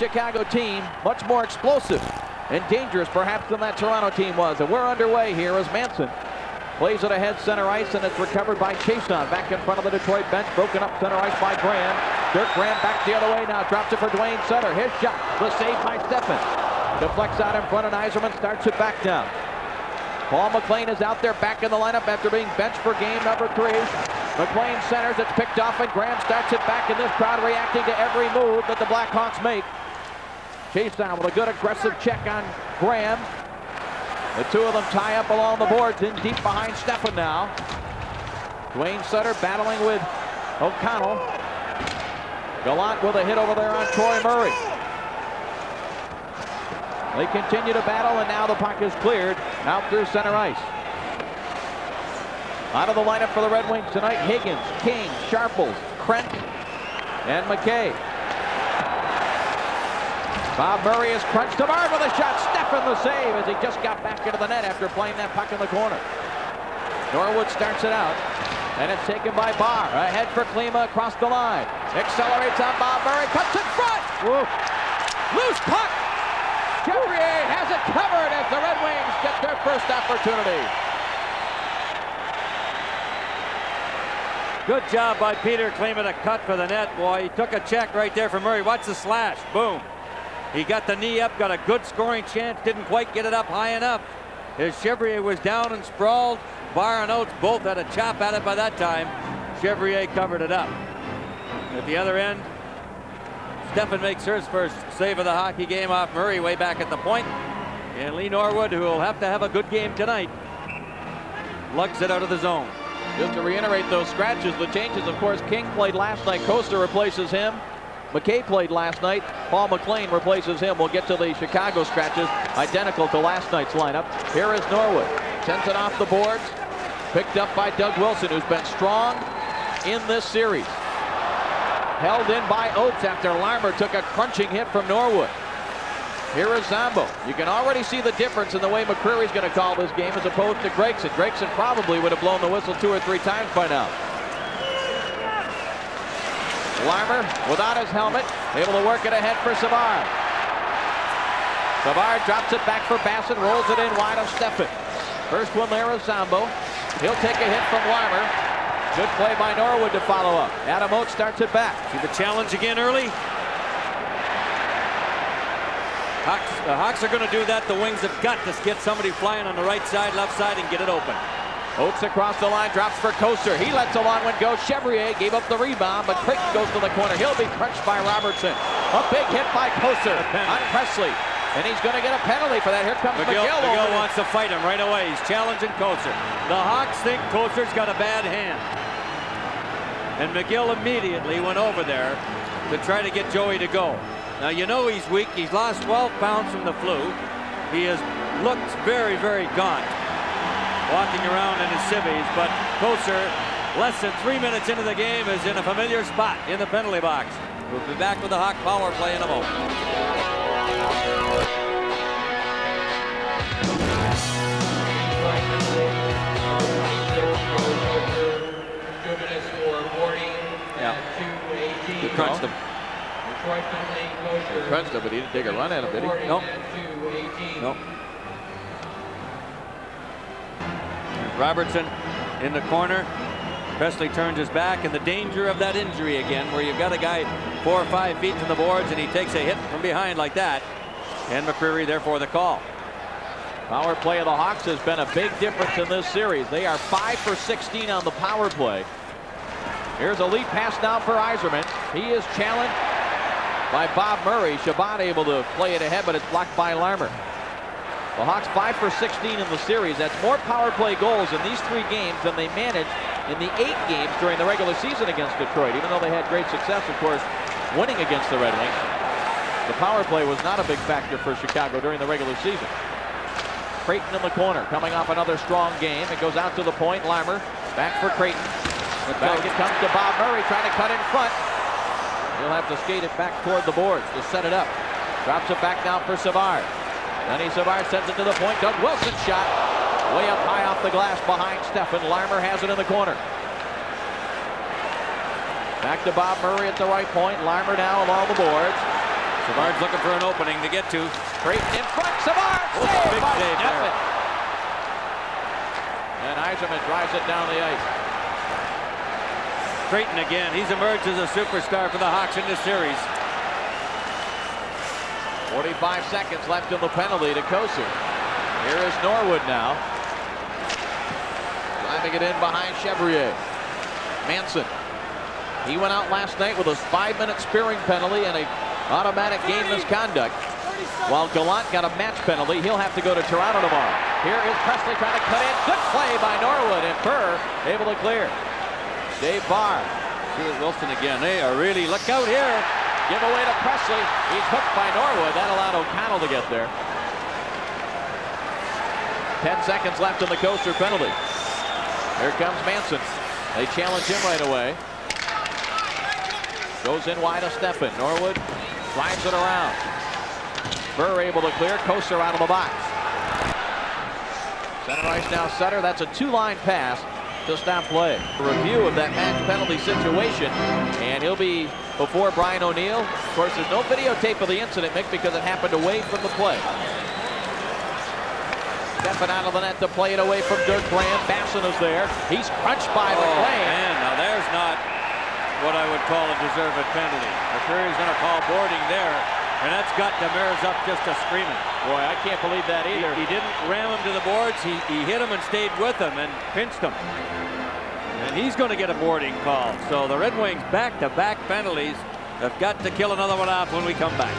Chicago team much more explosive and dangerous perhaps than that Toronto team was. And we're underway here as Manson plays it ahead center ice, and it's recovered by Chason back in front of the Detroit bench. Broken up center ice by Graham. Dirk Graham back the other way now, drops it for Dwayne Sutter. His shot, the save by Steffen. Deflects out in front, and Yzerman starts it back down. Paul McLean is out there back in the lineup after being benched for game number 3. McLean centers, it's picked off, and Graham starts it back, and this crowd reacting to every move that the Blackhawks make. Chason with a good aggressive check on Graham. The two of them tie up along the boards, in deep behind Steffen now. Dwayne Sutter battling with O'Connell. Gallant with a hit over there on Troy Murray. They continue to battle, and now the puck is cleared out through center ice. Out of the lineup for the Red Wings tonight, Higgins, King, Sharples, Krent, and McKay. Bob Murray is crunched to Bard with a shot. Steffen the save as he just got back into the net after playing that puck in the corner. Norwood starts it out, and it's taken by Barr. Ahead for Klima across the line. Accelerates on Bob Murray, cuts in front. Whoa. Loose puck. Chevrier has it covered as the Red Wings get their first opportunity. Good job by Peter Klima to cut for the net. Boy, he took a check right there for Murray. Watch the slash. Boom. He got the knee up, got a good scoring chance, didn't quite get it up high enough. As Chevrier was down and sprawled, Barr and Oates both had a chop at it by that time. Chevrier covered it up. At the other end, Steffen makes his first save of the hockey game off Murray way back at the point. And Lee Norwood, who will have to have a good game tonight, lugs it out of the zone. Just to reiterate those scratches, the changes, of course, King played last night. Costa replaces him. McKay played last night. Paul McLean replaces him. We'll get to the Chicago scratches, identical to last night's lineup. Here is Norwood. Sends it off the boards. Picked up by Doug Wilson, who's been strong in this series. Held in by Oates after Larmer took a crunching hit from Norwood. Here is Zombo. You can already see the difference in the way McCreary's going to call this game as opposed to Gregson. Gregson probably would have blown the whistle 2 or 3 times by now. Larmer, without his helmet, able to work it ahead for Savard. Savard drops it back for Bassett, rolls it in wide of Steffen. First one there is Zombo. He'll take a hit from Larmer. Good play by Norwood to follow up. Adam Oates starts it back. See the challenge again early? The Hawks are going to do that. The Wings have got to get somebody flying on the right side, left side, and get it open. Oates across the line, drops for Koster. He lets a long one go. Chevrier gave up the rebound, but Creighton goes to the corner. He'll be crunched by Robertson. A big hit by Koster on Presley. And he's going to get a penalty for that. Here comes McGill. McGill wants to fight him right away. He's challenging Koster. The Hawks think Koster's got a bad hand. And McGill immediately went over there to try to get Joey to go. Now, you know he's weak. He's lost 12 pounds from the flu. He has looked very, very gaunt walking around in his civvies, but Koster, less than 3 minutes into the game, is in a familiar spot in the penalty box. We'll be back with the Hawk power play in a moment. Yeah. He crunched him. He crunched him, but he didn't take a run at him, did he? Nope. Nope. Robertson in the corner. Presley turns his back, and the danger of that injury again, where you've got a guy 4 or 5 feet from the boards and he takes a hit from behind like that. And McCreary, therefore, the call. Power play of the Hawks has been a big difference in this series. They are 5 for 16 on the power play. Here's a lead pass now for Yzerman. He is challenged by Bob Murray. Shabbat able to play it ahead, but it's blocked by Larmer. The Hawks 5 for 16 in the series. That's more power play goals in these 3 games than they managed in the 8 games during the regular season against Detroit, even though they had great success, of course, winning against the Red Wings. The power play was not a big factor for Chicago during the regular season. Creighton in the corner, coming off another strong game. It goes out to the point. Larmer back for Creighton. Back it comes to Bob Murray trying to cut in front. He'll have to skate it back toward the boards to set it up. Drops it back down for Savard. Denny Savard sends it to the point. Doug Wilson shot way up high off the glass behind Steffen. Larmer has it in the corner. Back to Bob Murray at the right point. Larmer now along the boards. Savard's looking for an opening to get to. Creighton in front. Savard saved big by save Steffen. there. And Yzerman drives it down the ice. Creighton again. He's emerged as a superstar for the Hawks in this series. 45 seconds left in the penalty to Kosar. Here is Norwood now. Driving it in behind Chevrier. Manson. He went out last night with a 5-minute spearing penalty and a automatic game misconduct. While Gallant got a match penalty, he'll have to go to Toronto tomorrow. Here is Presley trying to cut in. Good play by Norwood, and Burr able to clear. Dave Barr. Here's Wilson again. They are really, look out here. Give away to Presley. He's hooked by Norwood. That allowed O'Connell to get there. 10 seconds left in the Kosar penalty. Here comes Manson. They challenge him right away. Goes in wide of Steffen. Norwood drives it around. Burr able to clear. Kosar out of the box. Center ice now Sutter. That's a 2-line pass to stop play. A review of that match penalty situation, and he'll be before Brian O'Neill. Of course, there's no videotape of the incident, Mick, because it happened away from the play. Steffen out of the net to play it away from Dirk Brand. Basson is there. He's crunched by McLean. Man, now there's not what I would call a deserved penalty. McCreary's going to call boarding there, and that's got Demers up just a screaming. Boy, I can't believe that either. He didn't ram him to the boards. He hit him and stayed with him and pinched him. And he's going to get a boarding call. So the Red Wings back-to-back penalties have got to kill another one off when we come back.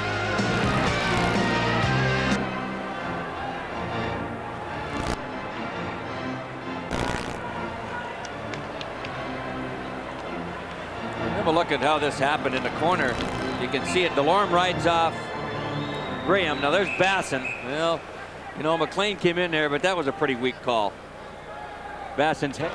Have a look at how this happened in the corner. You can see it. Delorme rides off Graham. Now there's Basson. Well, you know, McLean came in there, but that was a pretty weak call. Basson's head.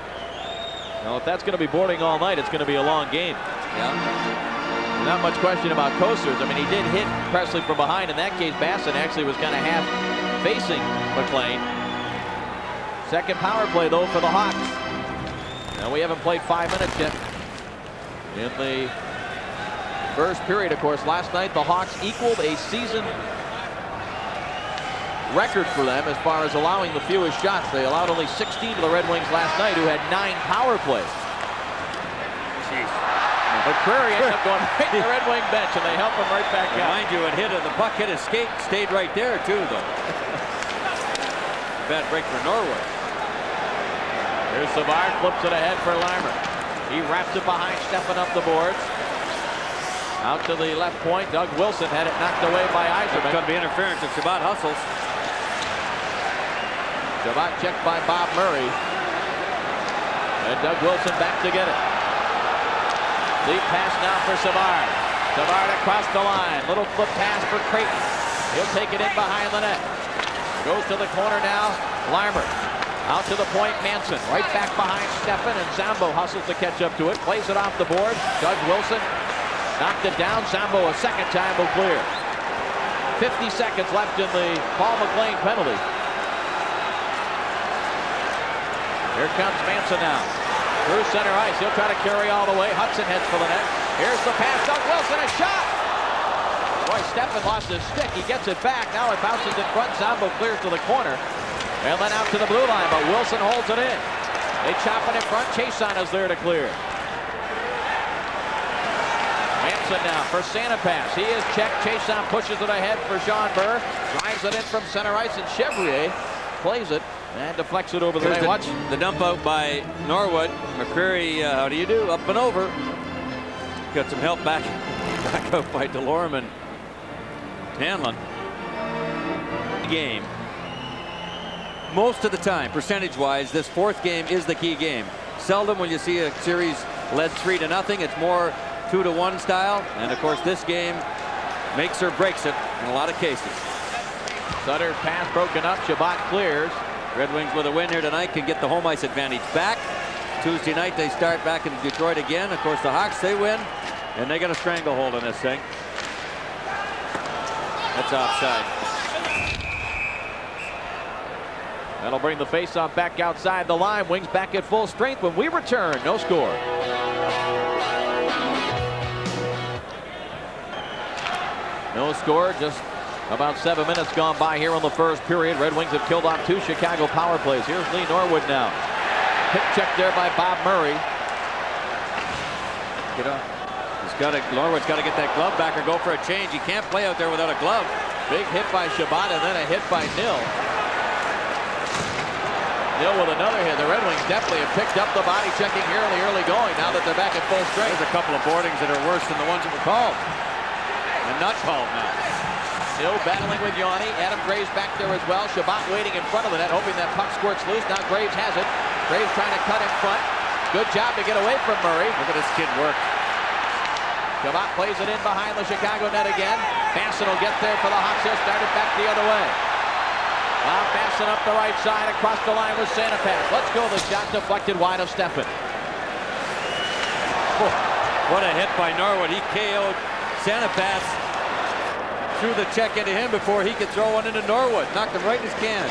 Well, if that's going to be boarding all night, it's going to be a long game. Yeah. Not much question about Kosar's. I mean, he did hit Presley from behind. In that case, Basson actually was kind of half facing McLean. Second power play, though, for the Hawks. Now, we haven't played 5 minutes yet in the first period. Of course, last night the Hawks equaled a season record for them as far as allowing the fewest shots. They allowed only 16 to the Red Wings last night, who had 9 power plays. Jeez. McCreary ends up going right to the Red Wing bench, and they help him right back out. Mind you, the puck hit his skate, stayed right there too, though. Bad break for Norwood. Here's Savard, flips it ahead for Larmer. He wraps it behind Steffen up the boards. Out to the left point. Doug Wilson had it knocked away by Yzerman. It's going to be interference if Shabbat hustles. Shabbat checked by Bob Murray. And Doug Wilson back to get it. Lead pass now for Savard. Savard across the line. Little flip pass for Creighton. He'll take it in behind the net. Goes to the corner now. Larmer. Out to the point, Manson. Right back behind Steffen, and Zambo hustles to catch up to it. Plays it off the board. Doug Wilson knocked it down. Zambo a second time will clear. 50 seconds left in the Paul McLean penalty. Here comes Manson now. Through center ice. He'll try to carry all the way. Hudson heads for the net. Here's the pass. Doug Wilson, a shot! Boy, Steffen lost his stick. He gets it back. Now it bounces in front. Zambo clears to the corner. And then out to the blue line, but Wilson holds it in. They chop it in front. Chason is there to clear. Manson now for Santa Pass. He is checked. Chason pushes it ahead for Sean Burr. Drives it in from center ice, and Chevrier plays it and deflects it over the net. Watch the dump out by Norwood. McCreary, how do you do? Up and over. Got some help back out by Delorme and Hanlon. Game. Most of the time, percentage-wise, this fourth game is the key game. Seldom when you see a series led 3-0, it's more 2-1 style. And of course, this game makes or breaks it in a lot of cases. Sutter's pass broken up. Shabbat clears. Red Wings with a win here tonight can get the home ice advantage back. Tuesday night they start back in Detroit again. Of course, the Hawks, they win, and they got a stranglehold on this thing. That's offside. That'll bring the faceoff back outside the line. Wings back at full strength when we return. No score. No score, just about 7 minutes gone by here in the first period. Red Wings have killed off 2 Chicago power plays. Here's Lee Norwood now. Hit check there by Bob Murray. Get up. Norwood's got to get that glove back or go for a change. He can't play out there without a glove. Big hit by Shabbat and then a hit by Nil. Nil with another hit. The Red Wings definitely have picked up the body checking here in the early going now that they're back at full strength. There's a couple of boardings that are worse than the ones that were called. And not called now. Nil battling with Yanni. Adam Graves back there as well. Shabbat waiting in front of the net, hoping that puck squirts loose. Now Graves has it. Graves trying to cut in front. Good job to get away from Murray. Look at this kid work. Shabbat plays it in behind the Chicago net again. Basson will get there for the Hawks. He'll start it back the other way. Now Basson up the right side across the line with Sanapass. Let's go. The shot deflected wide of Steffen. Oh, what a hit by Norwood. He KO'd Sanapass. Threw the check into him before he could throw one into Norwood. Knocked him right in his can.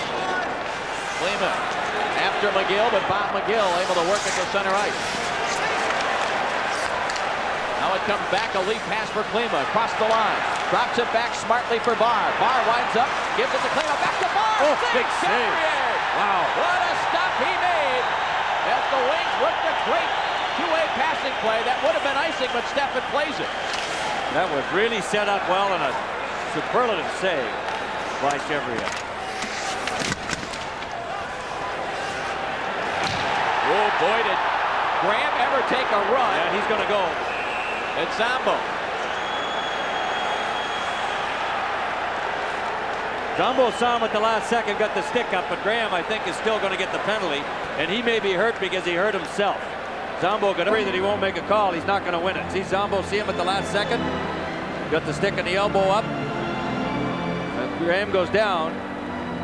Klima after McGill, but Bob McGill able to work it to center ice. Now it comes back, a lead pass for Klima across the line. Drops it back smartly for Barr. Barr winds up, gives it to Klima, back to Barr. Oh, big save. Wow. What a stop he made. As the Wings worked a great two-way passing play. That would have been icing, but Steffen plays it. That was really set up well and a superlative save by Chevrier. Oh boy, did Graham ever take a run. Yeah, he's going to go. It's Zombo. Zombo saw him at the last second, got the stick up, but Graham, I think, is still going to get the penalty, and he may be hurt because he hurt himself. Zombo got worried that he won't make a call. He's not going to win it. See Zombo see him at the last second? Got the stick and the elbow up. Graham goes down,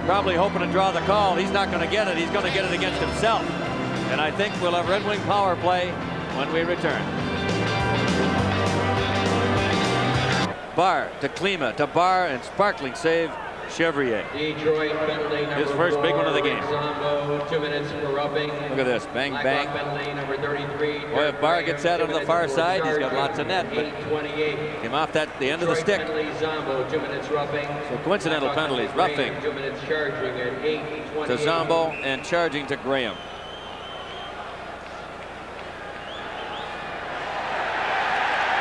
probably hoping to draw the call. He's not going to get it. He's going to get it against himself. And I think we'll have Red Wing power play when we return. Barr to Klima to Barr, and sparkling save Chevrier. Detroit penalty number His first big one of the game. Zombo, 2 minutes for rubbing. Look at this, bang, bang. Penalty number 33. Boy, if Barr gets that on the far side, he's got lots of net, but came off that the end of the stick. Penalty, Zombo, 2 minutes rubbing. So coincidental penalties, roughing 2 minutes charging at 8:28. to Zombo and charging to Graham.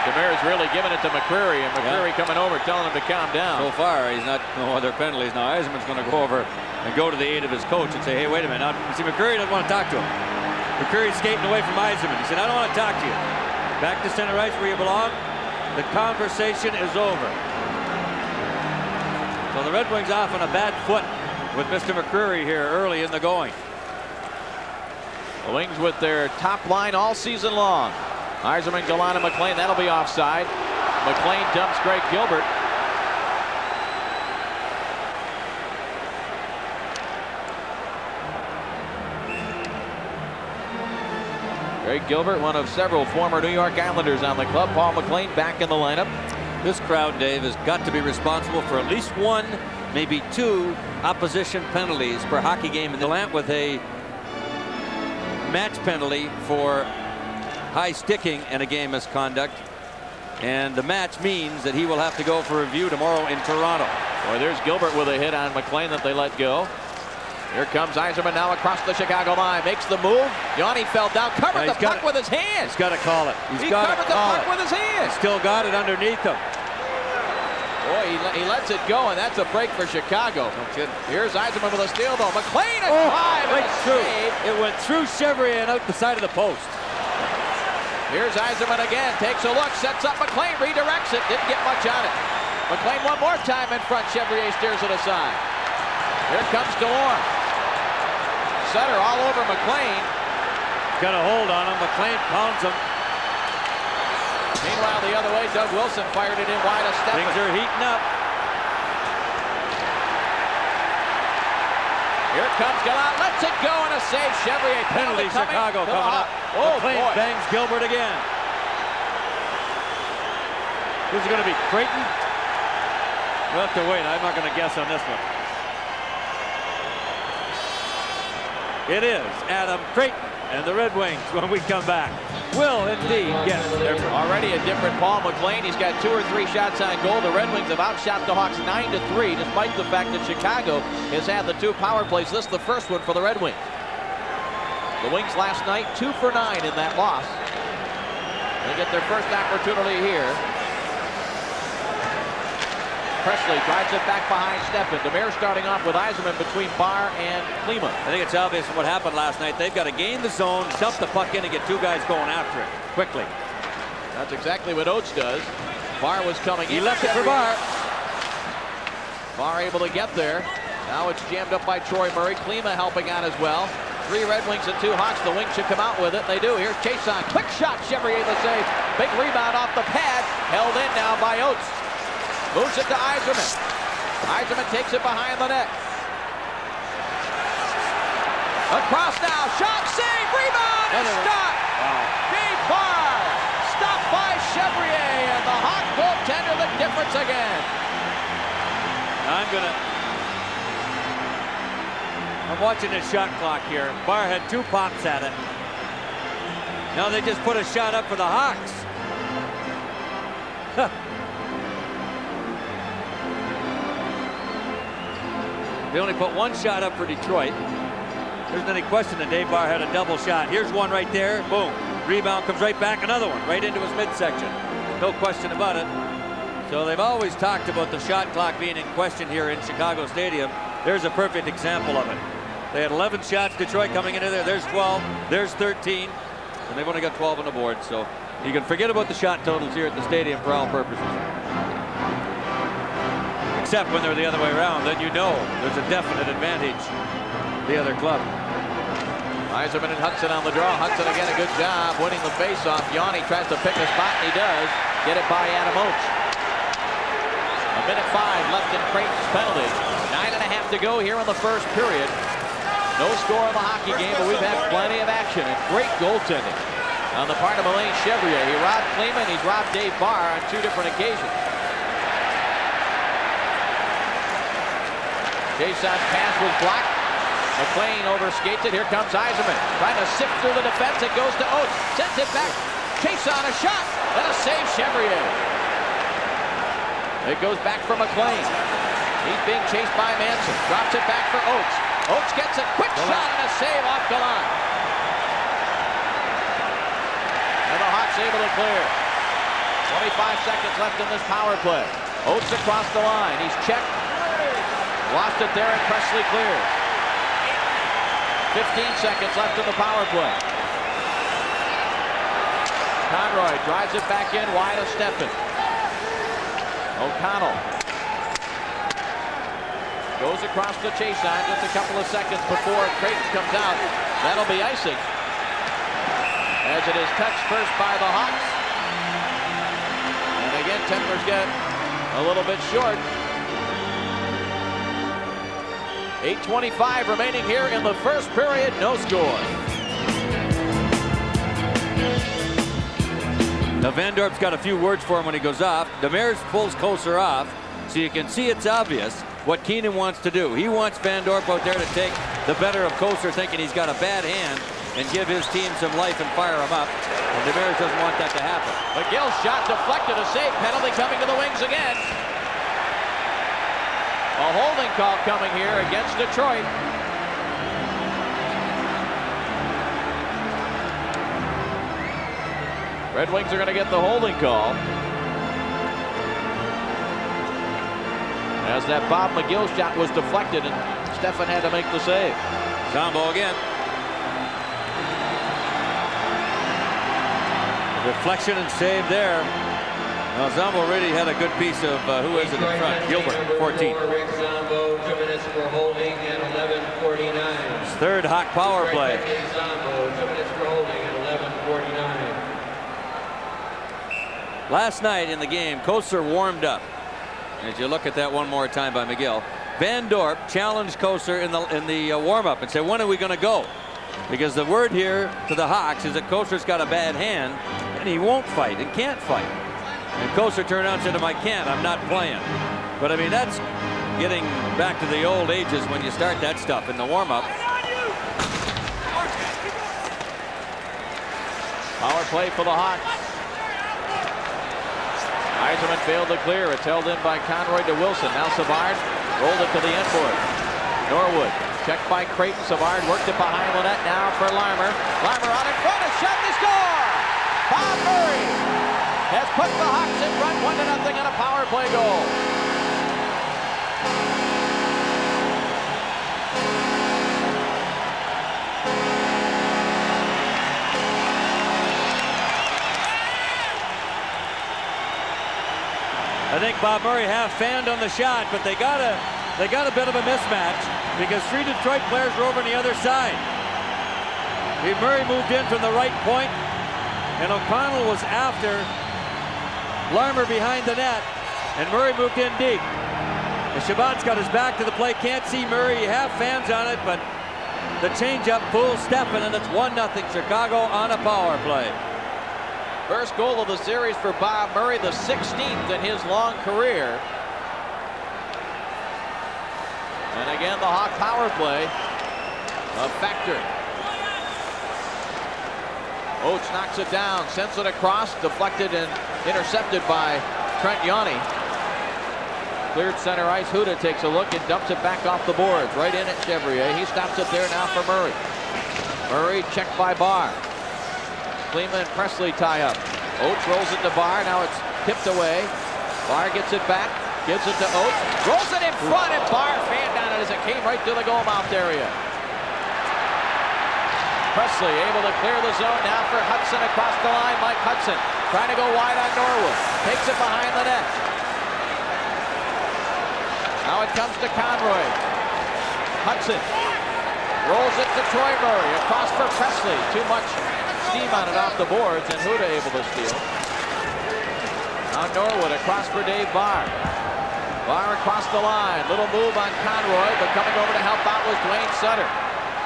Demers really giving it to McCreary, and McCreary coming over telling him to calm down. So far, he's not no other penalties. Now Eiserman's going to go over and go to the aid of his coach and say, hey, wait a minute. Now, see, McCreary doesn't want to talk to him. McCreary's skating away from Eiserman. He said, I don't want to talk to you. Back to center ice where you belong. The conversation is over. So the Red Wings off on a bad foot with Mr. McCreary here early in the going. The Wings with their top line all season long. Eiserman, Gallant, McLean, that'll be offside. McLean dumps Greg Gilbert. Greg Gilbert, one of several former New York Islanders on the club. Paul McLean back in the lineup. This crowd, Dave, has got to be responsible for at least one, maybe two opposition penalties per hockey game. And Gallant with a match penalty for high sticking and a game misconduct, and the match means that he will have to go for review tomorrow in Toronto. Boy, there's Gilbert with a hit on McLean that they let go. Here comes Eiserman now across the Chicago line, makes the move. Yanni fell down, covered the puck with his hands. He's got to call it. He covered the puck with his hands. Still got it underneath him. Boy, he lets it go, and that's a break for Chicago. Here's Eiserman with a steal, though. McLean at five. Right through. It went through Chevrier and out the side of the post. Here's Eiserman again, takes a look, sets up McLean, redirects it, didn't get much on it. McLean one more time in front, Chevrier steers it aside. Here comes DeLorme. Sutter all over McLean. Got a hold on him, McLean pounds him. Meanwhile, the other way, Doug Wilson fired it in wide of Steffen. Things are heating up. Here comes Gallant, lets it go, and a save. Chevrier Penalty, Chicago coming up. Oh, McLean boy. bangs Gilbert again. Who's it going to be, Creighton? We'll have to wait. I'm not going to guess on this one. It is Adam Creighton. And the Red Wings, when we come back, will indeed get their already a different Paul McLean. He's got 2 or 3 shots on goal. The Red Wings have outshot the Hawks 9-3, despite the fact that Chicago has had the 2 power plays. This is the first one for the Red Wings. The Wings last night 2 for 9 in that loss. They get their first opportunity here. Presley drives it back behind Steffen. Demers starting off with Yzerman between Barr and Klima. I think it's obvious what happened last night. They've got to gain the zone, dump the puck in, and get 2 guys going after it quickly. That's exactly what Oates does. Barr was coming in. He left it for Barr. Barr able to get there. Now it's jammed up by Troy Murray. Klima helping out as well. 3 Red Wings and 2 Hawks. The Wings should come out with it. They do. Here's Chason. Quick shot. Chevrier the save. Big rebound off the pad. Held in now by Oates. Moves it to Yzerman. Yzerman takes it behind the net. Across now. Shot, save, rebound, and stop. Dave Barr. Stopped by Chevrier, and the Hawk goaltender the difference again. I'm watching this shot clock here. Barr had 2 pops at it. Now they just put a shot up for the Hawks. They only put 1 shot up for Detroit. There's any question that Dave Barr had a double shot. Here's one right there. Boom. Rebound comes right back. Another one right into his midsection. No question about it. So they've always talked about the shot clock being in question here in Chicago Stadium. There's a perfect example of it. They had 11 shots, Detroit coming into there. There's 12. There's 13. And they've only got 12 on the board. So you can forget about the shot totals here at the stadium for all purposes. Except when they're the other way around, then you know there's a definite advantage the other club. Yzerman and Hudson on the draw. Hudson again a good job winning the faceoff. Yanni tries to pick a spot, and he does. Get it by Adam Oates. 1:05 left in Creighton's penalty. 9.5 to go here in the first period. No score in the hockey game, but we've had plenty of action and great goaltending on the part of Alain Chevrier. He robbed Klima, and he's robbed Dave Barr on 2 different occasions. Jason's pass was blocked. McLean overskates it. Here comes Yzerman. Trying to sift through the defense. It goes to Oates. Sends it back. Chason a shot. And a save, Chevrier. It goes back for McLean. He's being chased by Manson. Drops it back for Oates. Oates gets a quick shot and a save off the line. And the Hawks able to clear. 25 seconds left in this power play. Oates across the line. He's checked. Lost it there, and Presley clears. 15 seconds left in the power play. Conroy drives it back in wide of Steffen. O'Connell goes across to Chason just a couple of seconds before Creighton comes out. That'll be icing, as it is touched first by the Hawks. And again, tempers get a little bit short. 8:25 remaining here in the first period. No score. Now Van Dorp's got a few words for him when he goes off. Demers pulls Kocur off, so you can see it's obvious what Keenan wants to do. He wants Van Dorp out there to take the better of Kocur, thinking he's got a bad hand, and give his team some life and fire him up. And Demers doesn't want that to happen. McGill's shot deflected, a save. Penalty coming to the Wings again. A holding call coming here against Detroit. Red Wings are going to get the holding call, as that Bob McGill shot was deflected and Steffen had to make the save. Zombo again. Deflection and save there. Now Zombo really had a good piece of who is it in front? Gilbert, 14. Zombo, 2 minutes for holding and 11:49. His third Hawk power play. Zombo, 2 minutes for holding and 11:49. Last night in the game, Kocur warmed up. As you look at that one more time by McGill, Van Dorp challenged Kocur in the warm-up and said, "When are we going to go?" Because the word here to the Hawks is that Kocur's got a bad hand and he won't fight and can't fight. And Kocur turned around and said to him, "I can't, I'm not playing." But I mean, that's getting back to the old ages when you start that stuff in the warm-up. Power play for the Hawks. Yzerman failed to clear. It's held in by Conroy to Wilson. Now Savard rolled it to the end board. Norwood checked by Creighton. Savard worked it behind the net now for Larmer. Larmer out in front. A shot. They score! Bob Murray has put the Hawks in front 1-0 on a power play goal. I think Bob Murray half fanned on the shot, but they got a bit of a mismatch because 3 Detroit players were over on the other side. Murray moved in from the right point, and O'Connell was after Larmer behind the net, and Murray moved in deep. And Shabbat's got his back to the play, can't see Murray. He half fans on it, but the changeup fools Steffen, and it's 1-0 Chicago on a power play. First goal of the series for Bob Murray, the 16th in his long career. And again, the Hawk power play a factor. Oates knocks it down, sends it across, deflected and intercepted by Trent Yawney. Cleared center ice. Huda takes a look and dumps it back off the boards. Right in at Chevrier. He stops it there now for Murray. Murray checked by Barr. Klima and Presley tie up. Oates rolls it to Barr. Now it's tipped away. Barr gets it back. Gives it to Oates. Rolls it in front, and Barr fanned on it as it came right to the goal mouth area. Presley able to clear the zone now for Hudson across the line. Mike Hudson trying to go wide on Norwood. Takes it behind the net. Now it comes to Conroy. Hudson rolls it to Troy Murray. Across for Presley. Too much steam on it off the boards, and Huda able to steal. Now Norwood across for Dave Barr. Barr across the line. Little move on Conroy, but coming over to help out was Dwayne Sutter.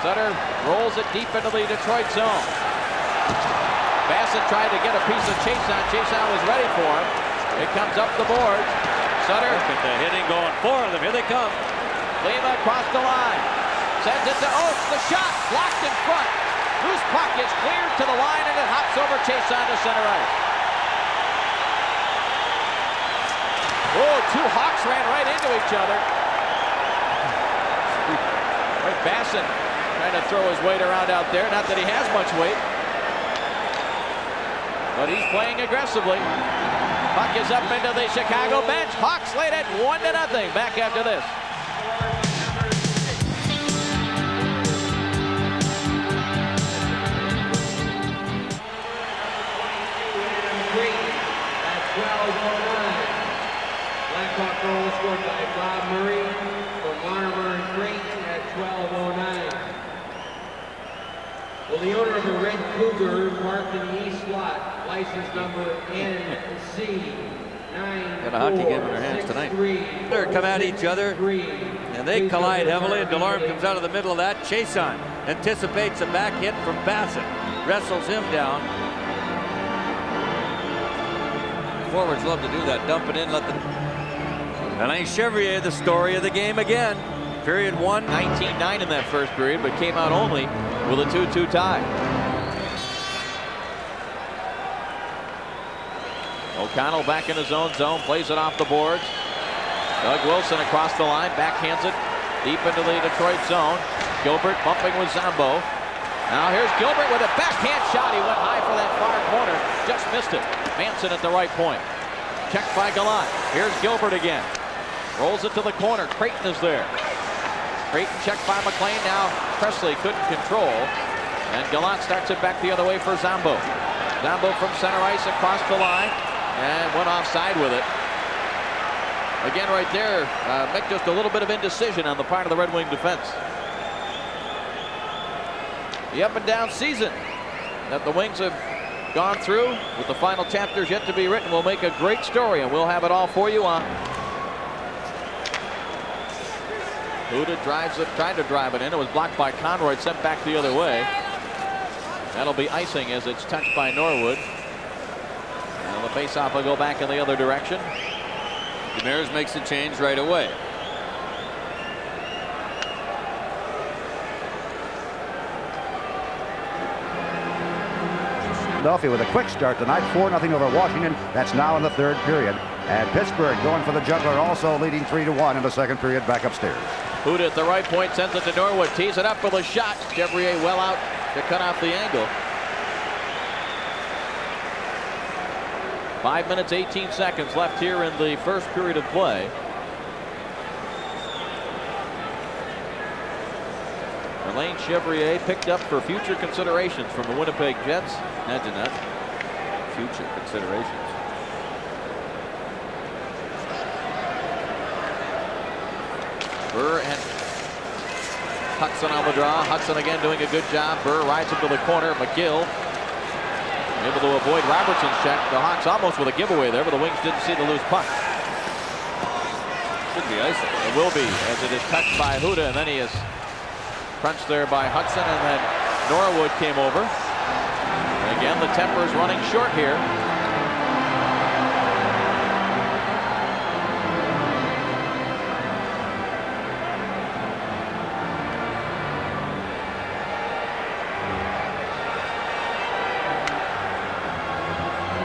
Sutter rolls it deep into the Detroit zone. Bassett tried to get a piece of Chason. Chason was ready for him. It comes up the boards. Sutter. Look at the hitting going. 4 of them. Here they come. Lima across the line. Sends it to Oates. The shot blocked in front. Loose puck is cleared to the line, and it hops over Chason to center ice. Oh, 2 Hawks ran right into each other. Right, Bassett trying to throw his weight around out there. Not that he has much weight, but he's playing aggressively. Puck is up into the Chicago bench. Hawks lead it 1-0. Back after this. Blackhawk goal scored by Bob Murray from Larmer and Creighton at 12:09. Well, the owner of the Red Cougar marked in the east slot, license number NC9. Got a hockey game in their hands tonight. They're come at each other, and they collide heavily, and Delorme comes out of the middle of that. Chason anticipates a back hit from Bassett, wrestles him down. Forwards love to do that, dump it in, let the... Alain Chevrier, the story of the game again. Period 1. 19-9 in that first period, but came out only with a 2-2 tie. O'Connell back in his own zone, plays it off the boards. Doug Wilson across the line, backhands it deep into the Detroit zone. Gilbert bumping with Zambo. Now here's Gilbert with a backhand shot. He went high for that far corner, just missed it. Manson at the right point. Checked by Gallant. Here's Gilbert again. Rolls it to the corner. Creighton is there. Creighton checked by McLean. Now Presley couldn't control. And Gallant starts it back the other way for Zambo. Zambo from center ice across the line. And went offside with it. Again right there, Mick, just a little bit of indecision on the part of the Red Wing defense. The up and down season that the Wings have gone through, with the final chapters yet to be written, will make a great story, and we'll have it all for you on. Huda drives it, tried to drive it in. It was blocked by Conroy, sent back the other way. That'll be icing as it's touched by Norwood. And the faceoff will go back in the other direction. Demers makes a change right away. Philadelphia with a quick start tonight, 4-0 over Washington. That's now in the third period. And Pittsburgh going for the juggler, also leading 3-1 in the second period back upstairs. Huda at the right point, sends it to Norwood, tees it up for the shot. Chevrier well out to cut off the angle. 5 minutes, 18 seconds left here in the first period of play. Alain Chevrier picked up for future considerations from the Winnipeg Jets. Imagine that. Future considerations. Burr and Hudson on the draw. Hudson again doing a good job. Burr rides him to the corner. McGill able to avoid Robertson's check. The Hawks almost with a giveaway there, but the Wings didn't see the loose puck. Should be icing. It will be, as it is touched by Huda, and then he is crunched there by Hudson, and then Norwood came over. And again, the temper is running short here.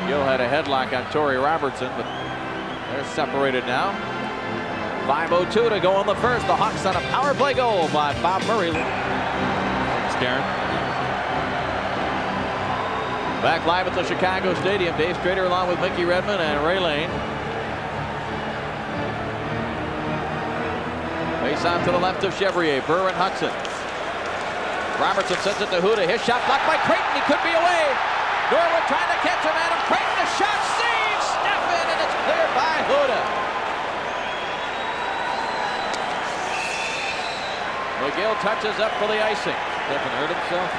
Gill had a headlock on Torrey Robertson, but they're separated now. 5:02 to go on the first. The Hawks on a power play goal by Bob Murray. Darren. Back live at the Chicago Stadium. Dave Strader along with Mickey Redmond and Ray Lane. Face on to the left of Chevrier. Burr and Hudson. Robertson sends it to Huda. His shot blocked by Creighton. He could be away. Norwood trying to catch him. Adam Creighton, a shot saved. Steffen, and it's cleared by Huda. McGill touches up for the icing. Steffen hurt himself.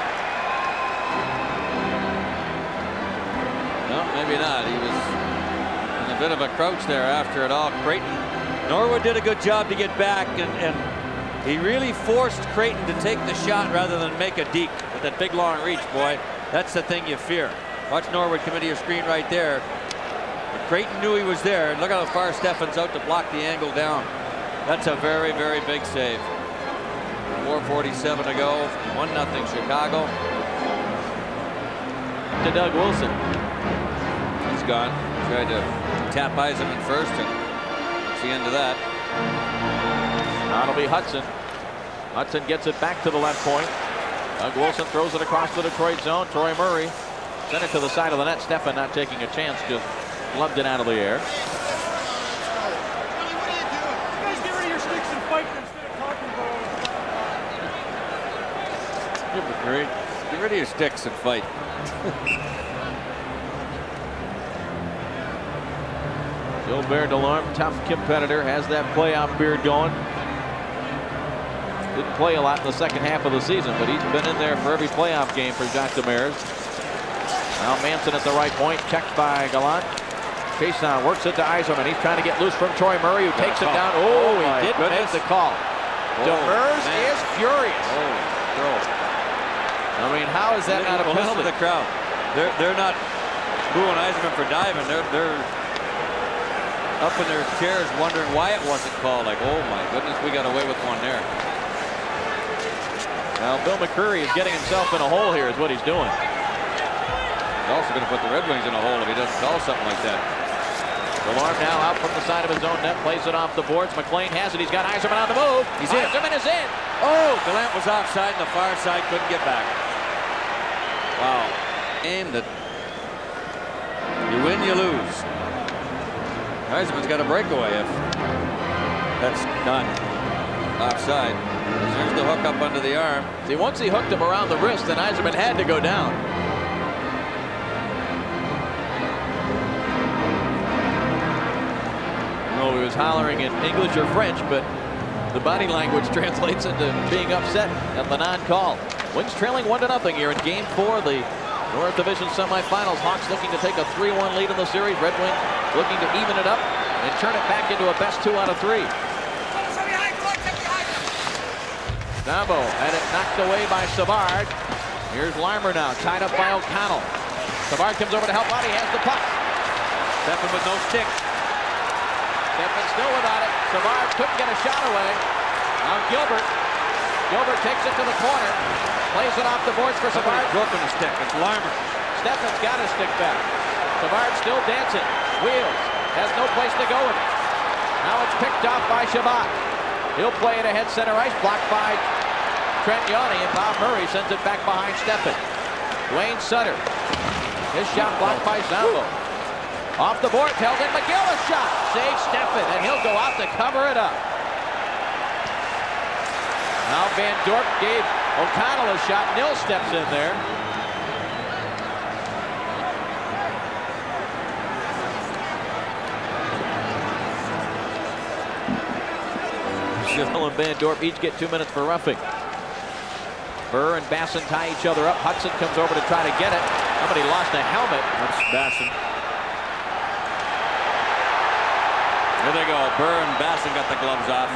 No, maybe not. He was in a bit of a crouch there after it all. Creighton. Norwood did a good job to get back, and he really forced Creighton to take the shot rather than make a deke with that big long reach, boy. That's the thing you fear. Watch Norwood come into your screen right there. But Creighton knew he was there. Look how far Steffen's out to block the angle down. That's a very, very big save. 4:47 to go. 1-0 Chicago. To Doug Wilson. He's gone. Tried to tap Yzerman first, and that's the end of that. That'll be Hudson. Hudson gets it back to the left point. Doug Wilson throws it across the Detroit zone. Troy Murray sent it to the side of the net. Steffen not taking a chance, just gloved it out of the air. What are you doing? You guys get rid of your sticks and fight instead of talking about Great. Get rid of your sticks and fight. Gilbert Delorme, tough competitor, has that playoff beard going. Didn't play a lot in the second half of the season, but he's been in there for every playoff game for Jacques Demers. Now Manson at the right point, checked by Gallant. Faceoff works it to Yzerman. He's trying to get loose from Troy Murray, who takes it down. Oh, he didn't make the call. Demers is furious. I mean, how is that not a listen penalty? to the crowd? They're not booing Yzerman for diving. They're up in their chairs wondering why it wasn't called. Like, oh my goodness, we got away with one there. Now Bill McCurry is getting himself in a hole here, is what he's doing. He's also going to put the Red Wings in a hole if he doesn't call something like that. Delorme now out from the side of his own net, plays it off the boards. McLean has it. He's got Yzerman on the move. Yzerman is in. Oh, Gallant was offside, and the far side couldn't get back. Wow. Game that you win, you lose. Yzerman's got a breakaway if that's done. Offside. There's the hook up under the arm. See, once he hooked him around the wrist, then Yzerman had to go down. No, he was hollering in English or French, but the body language translates into being upset at the non-call. Wings trailing 1-0 here in Game 4 of the North Division semifinals. Hawks looking to take a 3-1 lead in the series. Red Wings looking to even it up and turn it back into a best 2 out of 3. Nabo had it knocked away by Savard. Here's Larmer now, tied up by O'Connell. Savard comes over to help out. He has the puck. Steffen with no stick. Steffen still without it. Savard couldn't get a shot away. Now Gilbert. Gilbert takes it to the corner. Plays it off the boards for Savard. Broken a stick. It's Larmer. Steffen's got to stick back. Savard still dancing. Wheels. Has no place to go with it. Now it's picked off by Shabbat. He'll play it ahead center ice. Blocked by Trent Yanni, and Bob Murray sends it back behind Steffen. Dwayne Sutter. His shot blocked by Zambo. Off the board, held in McGill, a shot. Saves Steffen, and he'll go out to cover it up. Now Van Dorp gave O'Connell a shot. Nil steps in there. Schiffel and Van Dorp each get 2 minutes for roughing. Burr and Basson tie each other up. Hudson comes over to try to get it. Somebody lost a helmet. That's Basson. Here they go. Burr and Basson got the gloves off.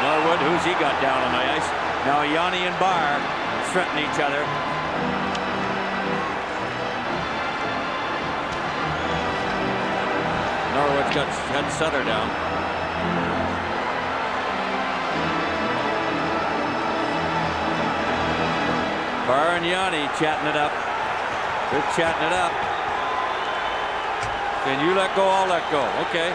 Norwood, who's he got down on the ice? Now Yanni and Barr threaten each other. Norwood's got head Sutter down. Barr and Yanni chatting it up. They're chatting it up. Can you let go? I'll let go. Okay.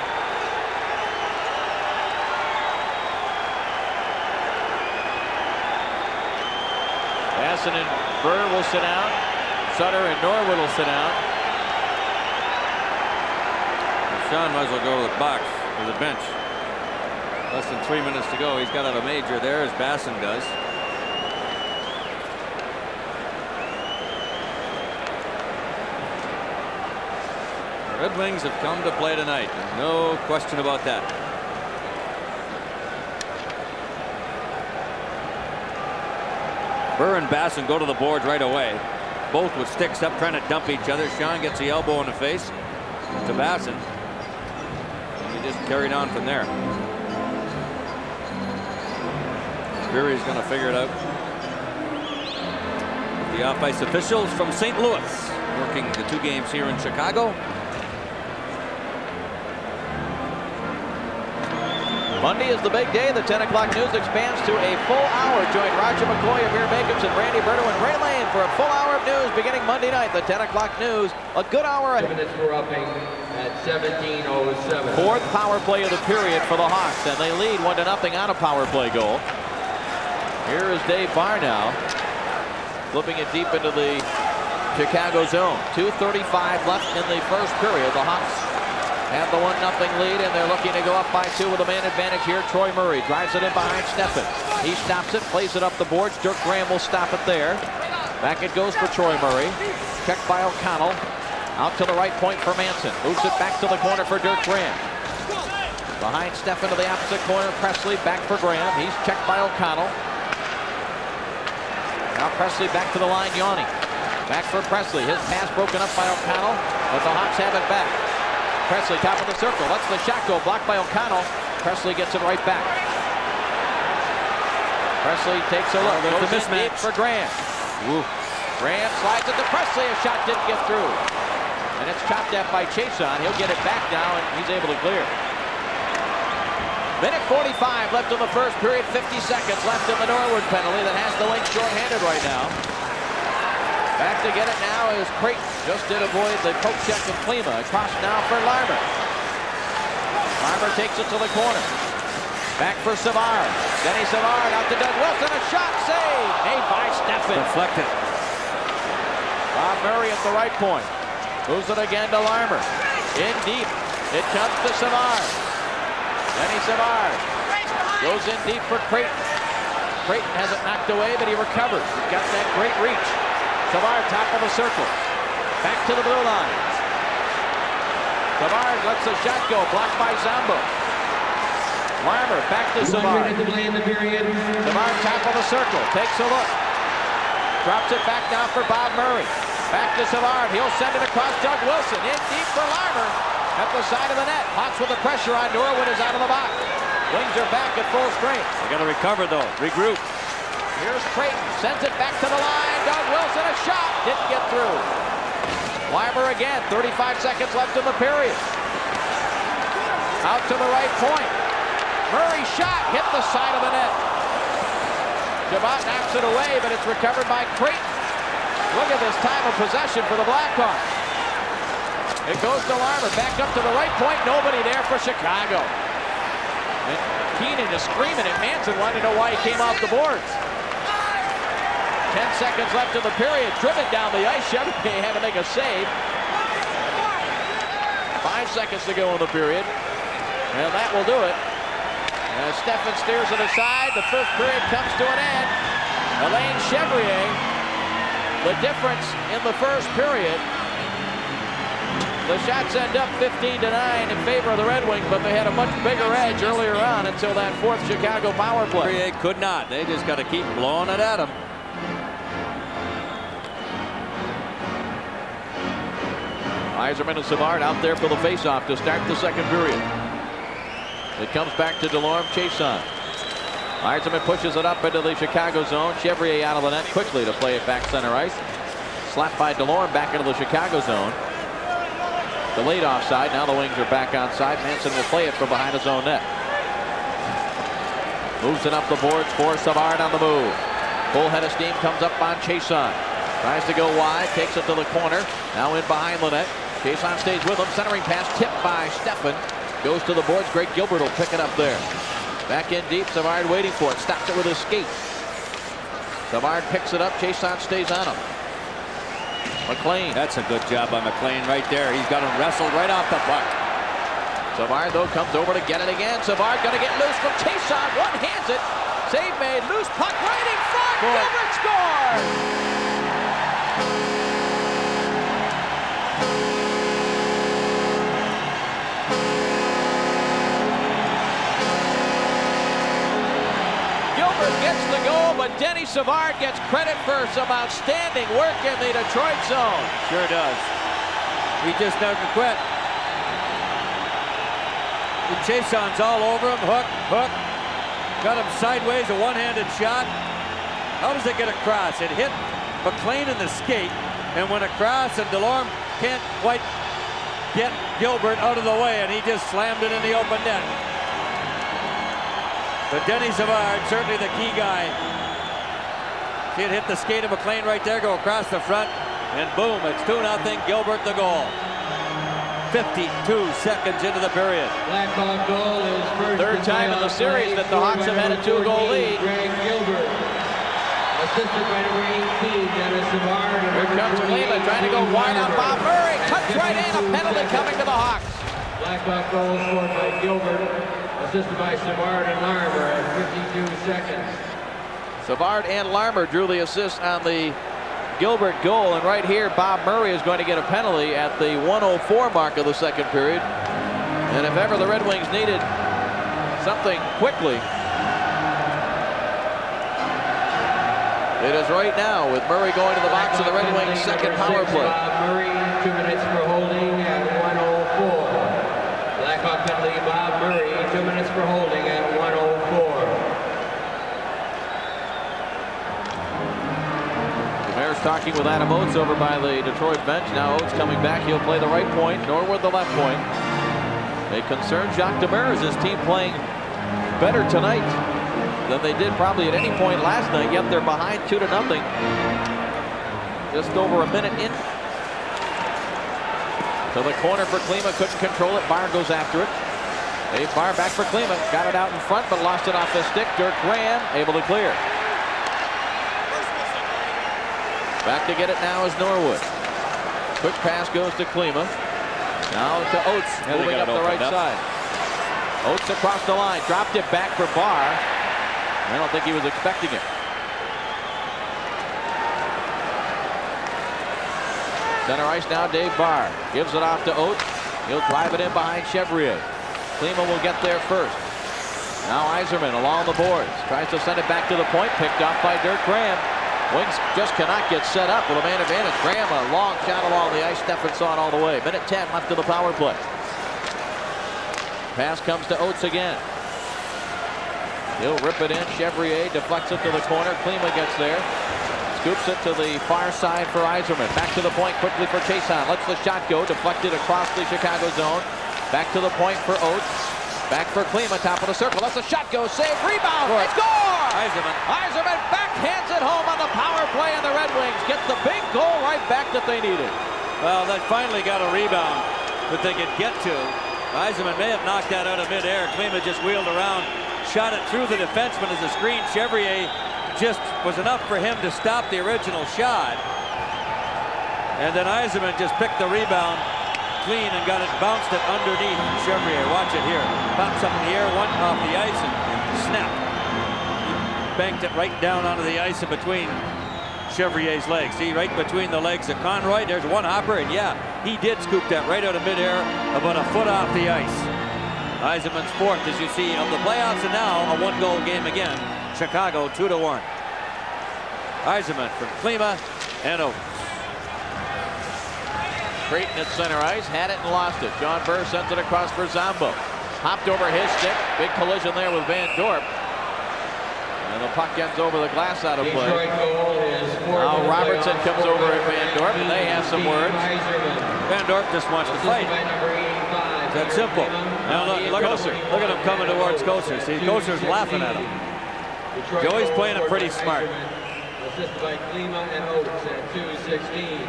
Basson and Burr will sit down. Sutter and Norwood will sit down. Sean might as well go to the box, to the bench. Less than 3 minutes to go. He's got out a major there, as Basson does. The Red Wings have come to play tonight. No question about that. Burr and Basson go to the board right away. Both with sticks up trying to dump each other. Sean gets the elbow in the face to Basson. He just carried on from there. Drury's going to figure it out. The off-ice officials from St. Louis working the 2 games here in Chicago. Monday is the big day. The 10 o'clock news expands to a full hour. Join Roger McCoy, Amir Jacobs, and Randy Berto and Ray Lane for a full hour of news beginning Monday night. The 10 o'clock news, a good hour ahead. Minutes for upping at 17:07. Fourth power play of the period for the Hawks, and they lead 1-0 on a power play goal. Here is Dave Barr now, flipping it deep into the Chicago zone. 2:35 left in the first period. The Hawks have the 1-0 lead, and they're looking to go up by 2 with a man advantage here. Troy Murray drives it in behind Steffen. He stops it, plays it up the boards. Dirk Graham will stop it there. Back it goes for Troy Murray. Checked by O'Connell. Out to the right point for Manson. Moves it back to the corner for Dirk Graham. Behind Steffen to the opposite corner. Presley back for Graham. He's checked by O'Connell. Now Presley back to the line. Yanni. Back for Presley. His pass broken up by O'Connell, but the Hawks have it back. Presley top of the circle. Lets the shot go. Blocked by O'Connell. Presley gets it right back. Presley takes a look. There's Goes the in mismatch. deep for Graham. Woo. Graham slides it to Presley. A shot didn't get through. And it's chopped at by Chason. He'll get it back now, and he's able to clear. Minute 45 left in the first period. 50 seconds left in the Norwood penalty that has the Wings shorthanded right now. Back to get it now is Creighton. Just did avoid the poke check of Klima. Across now for Larmer. Larmer takes it to the corner. Back for Savard. Denny Savard out to Doug Wilson. A shot save made by Steffen. Deflected. Bob Murray at the right point. Moves it again to Larmer. In deep. It comes to Savard. Denny Savard goes in deep for Creighton. Creighton has it knocked away, but he recovers. He's got that great reach. Savard top of the circle. Back to the blue line. Savard lets the shot go. Blocked by Zambo. Larmer back to 1 Savard. minute to play in the period. Savard top of the circle. Takes a look. Drops it back down for Bob Murray. Back to Savard. He'll send it across Doug Wilson. In deep for Larmer. At the side of the net. Hawks with the pressure on. Norwood is out of the box. Wings are back at full strength. They got to recover though. Regroup. Here's Creighton. Sends it back to the line. Doug Wilson, a shot. Didn't get through. Larmer again. 35 seconds left in the period. Out to the right point. Murray shot. Hit the side of the net. Chabot knocks it away, but it's recovered by Creighton. Look at this time of possession for the Blackhawks. It goes to Larmer, back up to the right point. Nobody there for Chicago. And Keenan is screaming at Manson, wanting to know why he came off the boards. 10 seconds left in the period. Driven down the ice. Chevrier had to make a save. 5 seconds to go in the period. And that will do it. As Steffen steers it aside, the first period comes to an end. Alain Chevrier, the difference in the first period. The shots end up 15-9 in favor of the Red Wings, but they had a much bigger edge earlier on until that fourth Chicago power play. Chevrier could not. They just got to keep blowing it at him. Yzerman and Savard out there for the faceoff to start the second period. It comes back to Delorme, Chiasson. Yzerman pushes it up into the Chicago zone. Chevrier out of the net quickly to play it back center ice. Slapped by Delorme back into the Chicago zone. Delayed offside. Now the Wings are back onside. Manson will play it from behind his own net. Moves it up the boards for Savard on the move. Full head of steam comes up on Chiasson. Tries to go wide. Takes it to the corner. Now in behind the net. Chiasson stays with him. Centering pass tipped by Steffen. Goes to the boards. Greg Gilbert will pick it up there. Back in deep. Savard waiting for it. Stops it with his skate. Savard picks it up. Chiasson stays on him. McLean. That's a good job by McLean right there. He's got him wrestled right off the puck. Savard, though, comes over to get it again. Savard going to get loose from Chiasson. One-hands it. Save made. Loose puck right in front. Gilbert scores! Gets the goal, but Denny Savard gets credit for some outstanding work in the Detroit zone. Sure does. He just doesn't quit. Chiasson's all over him. Hook, hook. Got him sideways, a one-handed shot. How does it get across? It hit McLean in the skate and went across, and Delorme can't quite get Gilbert out of the way, and he just slammed it in the open net. But Denny Savard, certainly the key guy. See it hit the skate of McLean right there, go across the front, and boom, it's 2-0, Gilbert the goal. 52 seconds into the period. Blackhawk goal is first. Third time in the series that the Hawks have had a 2-goal lead. Greg Gilbert. Assisted by number 18, Dennis Savard. Here comes Klima trying to go wide on Bob Murray. Cuts right in, a penalty coming to the Hawks. Blackhawk goal scored by Gilbert. Assisted by Savard and Larmer at 52 seconds. Savard and Larmer drew the assist on the Gilbert goal, and right here Bob Murray is going to get a penalty at the 1:04 mark of the second period. And if ever the Red Wings needed something quickly, it is right now with Murray going to the box of the Red Wings' second power play. Bob Murray, 2 minutes for holding at 1:04. Blackhawk penalty, Bob Murray, 2 minutes for holding at 1:04. The Mayor's talking with Adam Oates over by the Detroit bench. Now Oates coming back. He'll play the right point, Norwood the left point. A concerned Jacques Demers, his team playing better tonight than they did probably at any point last night, yet they're behind 2-0. Just over a minute in. To the corner for Klima, couldn't control it. Barr goes after it. Dave Barr back for Klima. Got it out in front, but lost it off the stick. Dirk Graham able to clear. Back to get it now is Norwood. Quick pass goes to Klima. Now to Oates, moving up the right side. Oates across the line, dropped it back for Barr. I don't think he was expecting it. Center ice now, Dave Barr. Gives it off to Oates. He'll drive it in behind Chevrier. Klima will get there first. Now Yzerman along the boards. Tries to send it back to the point. Picked off by Dirk Graham. Wings just cannot get set up with a man advantage. Graham, a long shot along the ice. Steffen saw it all the way. Minute 10 left of the power play. Pass comes to Oates again. He'll rip it in. Chevrier deflects it to the corner. Klima gets there. Scoops it to the far side for Yzerman. Back to the point quickly for Chiasson. Lets the shot go. Deflected across the Chicago zone. Back to the point for Oates. Back for Klima, top of the circle. That's a shot, goes, save, rebound, they score! Yzerman backhands it home on the power play, and the Red Wings get the big goal right back that they needed. Well, that finally got a rebound that they could get to. Yzerman may have knocked that out of midair. Klima just wheeled around, shot it through the defenseman as a screen. Chevrier just was enough for him to stop the original shot. And then Yzerman just picked the rebound clean and got it, bounced it underneath Chevrier. Watch it here. Pops up in the air, one off the ice, and snap. He banked it right down onto the ice in between Chevrier's legs. See, right between the legs of Conroy. There's one hopper, and yeah, he did scoop that right out of midair, about a foot off the ice. Yzerman's fourth, as you see, of the playoffs, and now a one-goal game again. Chicago 2-1. Yzerman from Klima and Oates. Creighton at center ice, had it and lost it. John Burr sends it across for Zombo. Hopped over his stick. Big collision there with Van Dorp. And the puck ends over the glass out of play. Now Robertson comes over at Van Dorp, and they have some words. Van Dorp just wants to fight. It's that simple. Now look at him coming towards Kocur. See, Kocur's laughing at him. Joey's playing it pretty smart. Assisted by Klima and Oates at 2:16.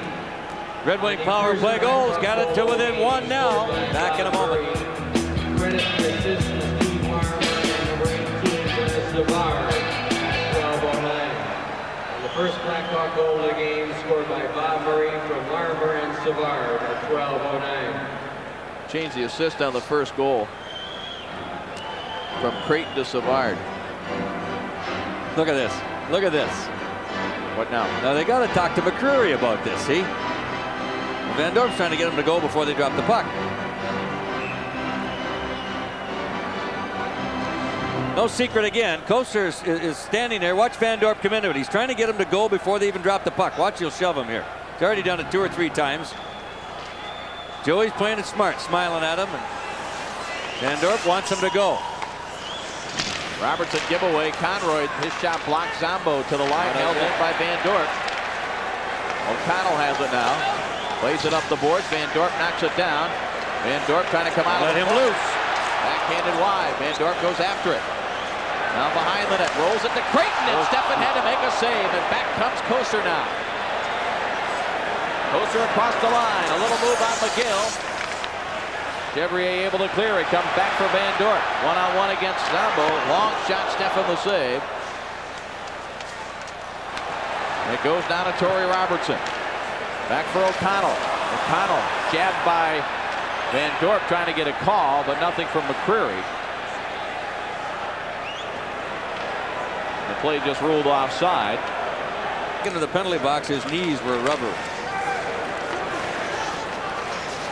Red Wing power play goals. Got it to within one now. Back in a moment. Credit the assist to Steve Larmer and number 18, Dennis Savard, 12:09. And the first Blackhawk goal of the game scored by Bob Murray from Larmer and Savard at 12:09. Change the assist on the first goal from Creighton to Savard. Look at this. Look at this. What now? Now they got to talk to McCreary about this. See? Van Dorp's trying to get him to go before they drop the puck. No secret again. Kocur is standing there. Watch Van Dorp come into it. He's trying to get him to go before they even drop the puck. Watch, he'll shove him here. He's already done it 2 or 3 times. Joey's playing it smart, smiling at him. And Van Dorp wants him to go. Robertson giveaway. Conroy, his shot blocked Zombo to the line, held in by Van Dorp. O'Connell has it now. Plays it up the boards. Van Dorp knocks it down. Van Dorp trying to come out. Let him loose. Backhanded wide. Van Dorp goes after it. Now behind the net. Rolls it to Creighton. And Steffen had to make a save. And back comes Kocur now. Kocur across the line. A little move on McGill. Chevrier able to clear it. Comes back for Van Dorp. One-on-one against Zombo. Long shot. Steffen the save. It goes down to Torrey Robertson. Back for O'Connell. O'Connell jabbed by Van Dorp trying to get a call, but nothing from McCreary. The play just ruled offside. Into the penalty box, his knees were rubber.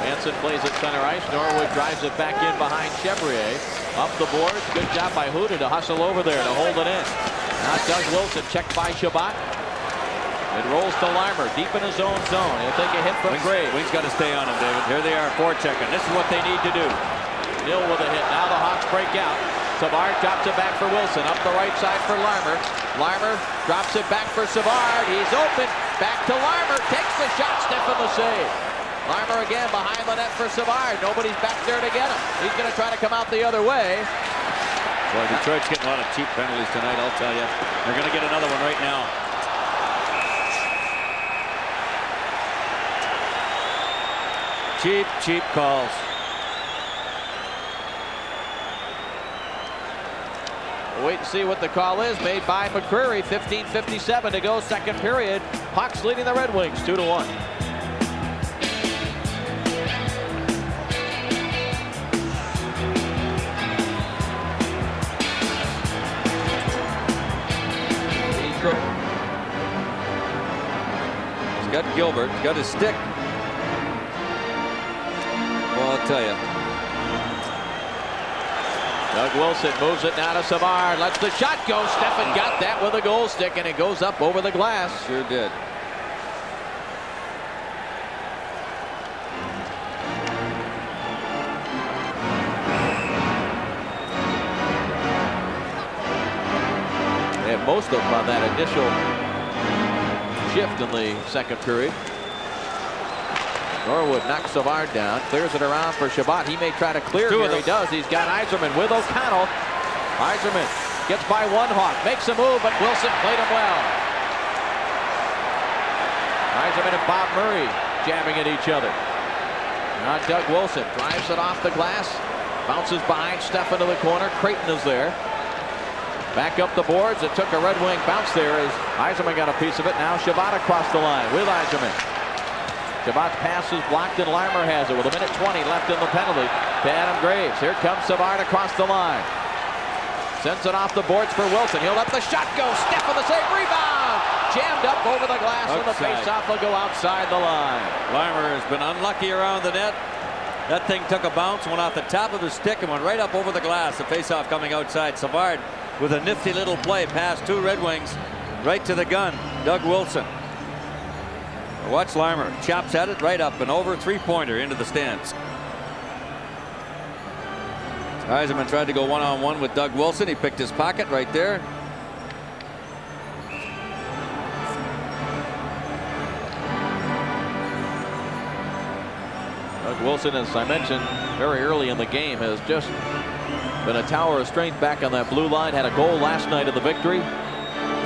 Manson plays at center ice. Norwood drives it back in behind Chevrier. Up the boards. Good job by Huda to hustle over there to hold it in. Now Doug Wilson checked by Shabbat. It rolls to Larmer, deep in his own zone. He'll take a hit from Graves. Wings got to stay on him, David. Here they are, forechecking. This is what they need to do. Hill with a hit. Now the Hawks break out. Savard drops it back for Wilson. Up the right side for Larmer. Larmer drops it back for Savard. He's open. Back to Larmer. Takes the shot. Steffen the save. Larmer again behind the net for Savard. Nobody's back there to get him. He's going to try to come out the other way. Boy, Detroit's getting a lot of cheap penalties tonight, I'll tell you. They're going to get another one right now. Cheap calls. We'll wait and see what the call is. Made by McCreary. 15:57 to go, second period. Hawks leading the Red Wings 2-1. He's got Gilbert. He's got his stick. Well, I'll tell you. Doug Wilson moves it now to Savard. Lets the shot go. Steffen got that with a goal stick, and it goes up over the glass. Sure did. They have most of them on that initial shift in the second period. Norwood knocks Savard down, clears it around for Shabbat. He may try to clear here. He does. He's got Yzerman with O'Connell. Yzerman gets by one Hawk, makes a move, but Wilson played him well. Yzerman and Bob Murray jamming at each other. Now Doug Wilson drives it off the glass, bounces behind Steph into the corner. Creighton is there. Back up the boards. It took a Red Wing bounce there as Yzerman got a piece of it. Now Shabbat across the line with Yzerman. Shabbat's pass is blocked and Larmer has it with 1:20 left in the penalty to Adam Graves. Here comes Savard across the line. Sends it off the boards for Wilson. He'll let the shot go. Steph with the save. Rebound. Jammed up over the glass and the faceoff will go outside the line. Larmer has been unlucky around the net. That thing took a bounce, went off the top of his stick and went right up over the glass. The faceoff coming outside. Savard with a nifty little play past two Red Wings right to the gun. Doug Wilson. Watch Larmer. Chops at it right up and over. Three-pointer into the stands. Yzerman tried to go one-on-one with Doug Wilson. He picked his pocket right there. Doug Wilson, as I mentioned very early in the game, has just been a tower of strength back on that blue line. Had a goal last night in the victory.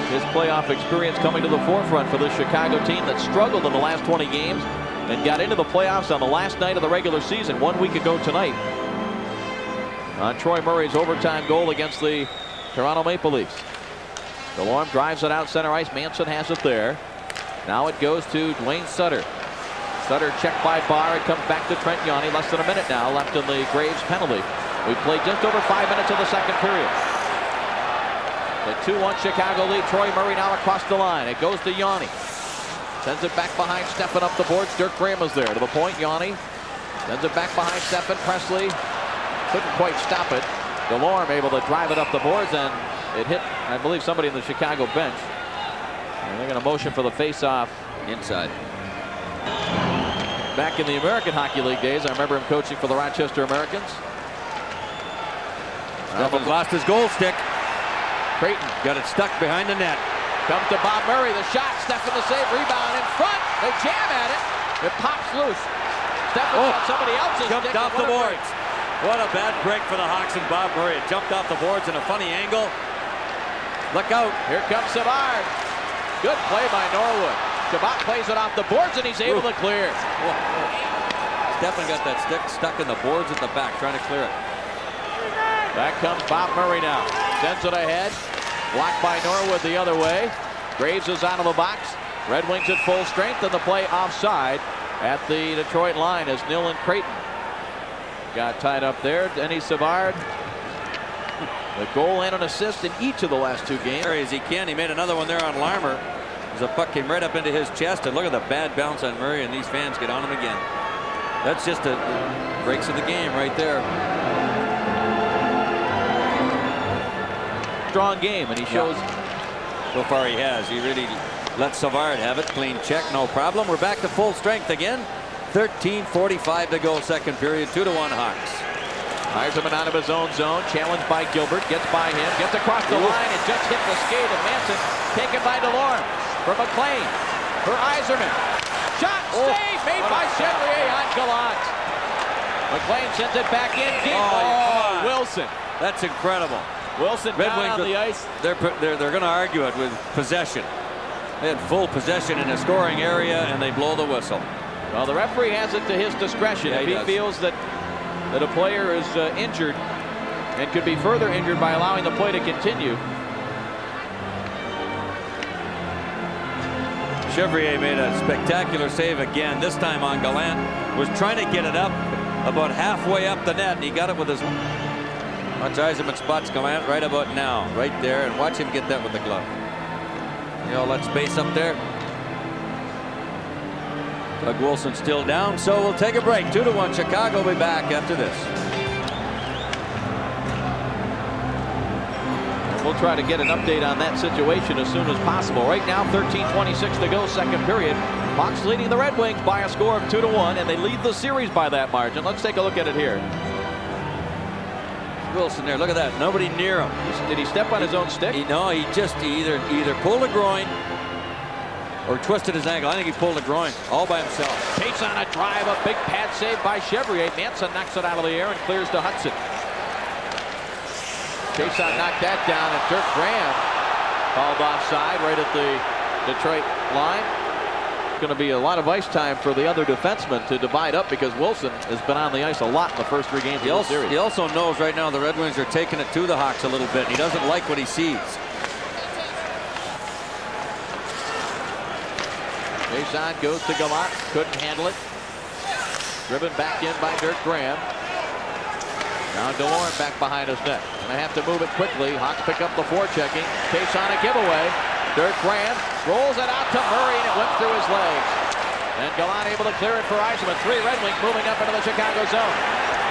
His playoff experience coming to the forefront for this Chicago team that struggled in the last 20 games and got into the playoffs on the last night of the regular season 1 week ago tonight on Troy Murray's overtime goal against the Toronto Maple Leafs. DeLorme drives it out center ice. Manson has it there. Now it goes to Dwayne Sutter. Sutter checked by Barr. It comes back to Trent Yawney. Less than a minute now left in the Graves penalty. We played just over 5 minutes of the second period. The 2-1 Chicago lead. Troy Murray now across the line. It goes to Yawney. Sends it back behind Stephan up the boards. Dirk Graham is there to the point. Yawney sends it back behind Stephan. Presley couldn't quite stop it. DeLorme able to drive it up the boards, and it hit, I believe, somebody in the Chicago bench. And they're going to motion for the face-off inside. Back in the American Hockey League days, I remember him coaching for the Rochester Americans. Stephan's lost his goal stick. Creighton got it stuck behind the net. Comes to Bob Murray. The shot. Stephan the save. Rebound in front. They jam at it. It pops loose. Stephan got somebody else's jumped stick. off the boards. What a bad break for the Hawks and Bob Murray. It jumped off the boards in a funny angle. Look out. Here comes Savard. Good play by Norwood. Shabbat plays it off the boards and he's able to clear. Stephan got that stick stuck in the boards at the back trying to clear it. Back comes Bob Murray now. Sends it ahead. Blocked by Norwood the other way. Graves is out of the box. Red Wings at full strength, and the play offside at the Detroit line as Nyland Creighton got tied up there. Denny Savard, the goal and an assist in each of the last two games. As he can. He made another one there on Larmer. As the puck came right up into his chest, and look at the bad bounce on Murray, and these fans get on him again. That's just a breaks of the game right there. Strong game, and he shows. So far he has. He really let Savard have it. Clean check, no problem. We're back to full strength again. 13:45 to go, second period. 2-1 Hawks. Yzerman out of his own zone, challenged by Gilbert, gets by him, gets across the line, and just hit the skate of Manson. Taken by DeLorme for McLean, for Yzerman. Shot, save, made by Chevrier on Gallant. McLean sends it back in deep. Oh, Wilson. That's incredible. Wilson down on the ice. They're going to argue it with possession. They had full possession in the scoring area, and they blow the whistle. Well, the referee has it to his discretion. Yeah, if he feels that a player is injured and could be further injured by allowing the play to continue. Chevrier made a spectacular save again, this time on Gallant. Was trying to get it up about halfway up the net, and he got it with his... Watch Yzerman spots Gallant right about now, right there, and watch him get that with the glove. You know, that space up there. Doug Wilson still down, so we'll take a break. 2-1 Chicago. Will be back after this. We'll try to get an update on that situation as soon as possible. Right now, 13:26 to go, second period. Hawks leading the Red Wings by a score of 2-1, and they lead the series by that margin. Let's take a look at it here. Wilson there, look at that. Nobody near him. Did he step on his own stick? No, he just either pulled a groin or twisted his ankle. I think he pulled a groin all by himself. Hawks on a drive, a big pad save by Chevrier. Manson knocks it out of the air and clears to Hudson. Chason knocked that down, and Dirk Graham called offside right at the Detroit line. Going to be a lot of ice time for the other defensemen to divide up because Wilson has been on the ice a lot in the first 3 games of the series. He also knows right now the Red Wings are taking it to the Hawks a little bit, and he doesn't like what he sees. Chason goes to Gallant, couldn't handle it. Driven back in by Dirk Graham. Now DeLorme back behind his net. Gonna have to move it quickly. Hawks pick up the forechecking. Chason a giveaway. Dirk Graham rolls it out to Murray, and it went through his legs. And Gallant able to clear it for Yzerman. 3 Red Wings moving up into the Chicago zone.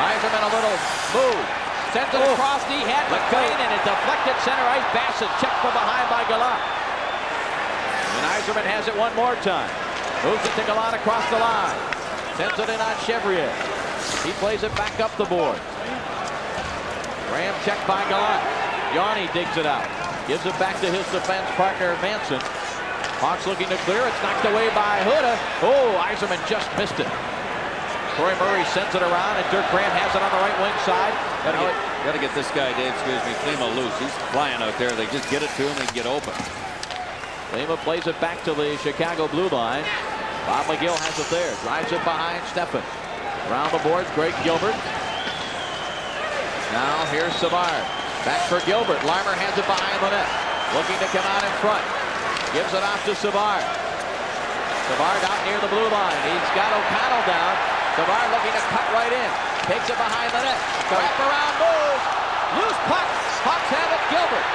Yzerman a little move. Sends it across. He had McLean, and it deflected center ice. Bassett checked from behind by Gallant. And Yzerman has it one more time. Moves it to Gallant across the line. Sends it in on Chevrier. He plays it back up the board. Graham checked by Gallant. Yanni digs it out. Gives it back to his defense partner, Manson. Hawks looking to clear. It's knocked away by Huda. Oh, Yzerman just missed it. Corey Murray sends it around, and Dirk Graham has it on the right wing side. Gotta get this guy, Dave, Klima loose. He's flying out there. They just get it to him and get open. Klima plays it back to the Chicago blue line. Bob McGill has it there. Drives it behind Steffen. Around the boards, Greg Gilbert. Now here's Savard. Back for Gilbert. Larmer has it behind the net. Looking to come out in front. Gives it off to Savard. Savard out near the blue line. He's got O'Connell down. Savard looking to cut right in. Takes it behind the net. Wrap around move. Loose puck. Hawks have it. Gilbert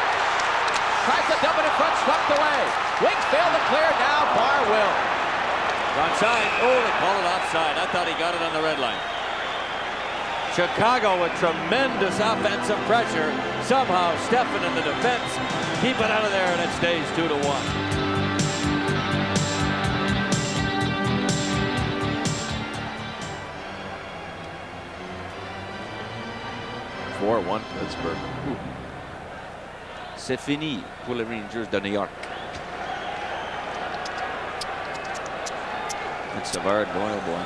tries to dump it in front. Swept away. Wings fail to clear. Now Barr will. Onside. Oh, they call it offside. I thought he got it on the red line. Chicago with tremendous offensive pressure. Somehow Steffen in the defense keep it out of there, and it stays 2-1. Pittsburgh. C'est fini pour les Rangers de New York. It's Savard, boy, oh boy.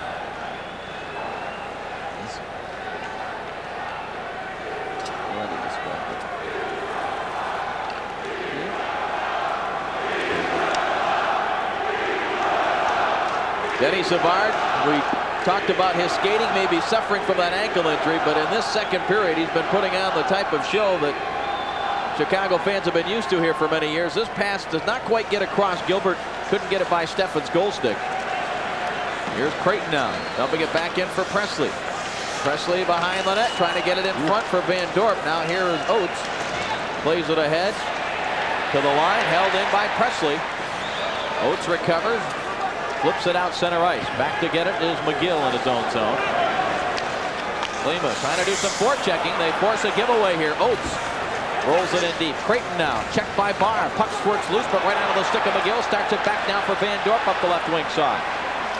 Denny Savard, we talked about his skating maybe suffering from that ankle injury, but in this second period he's been putting on the type of show that Chicago fans have been used to here for many years. This pass does not quite get across. Gilbert couldn't get it by Steffen's goal stick. Here's Creighton now, dumping it back in for Presley. Presley behind the net, trying to get it in front for Van Dorp. Now here is Oates. Plays it ahead to the line, held in by Presley. Oates recovers. Flips it out center ice. Back to get it is McGill in his own zone. Klima trying to do some forechecking. They force a giveaway here. Oates rolls it in deep. Creighton now. Checked by Barr. Puck squirts loose, but right out of the stick of McGill. Starts it back down for Van Dorp up the left wing side.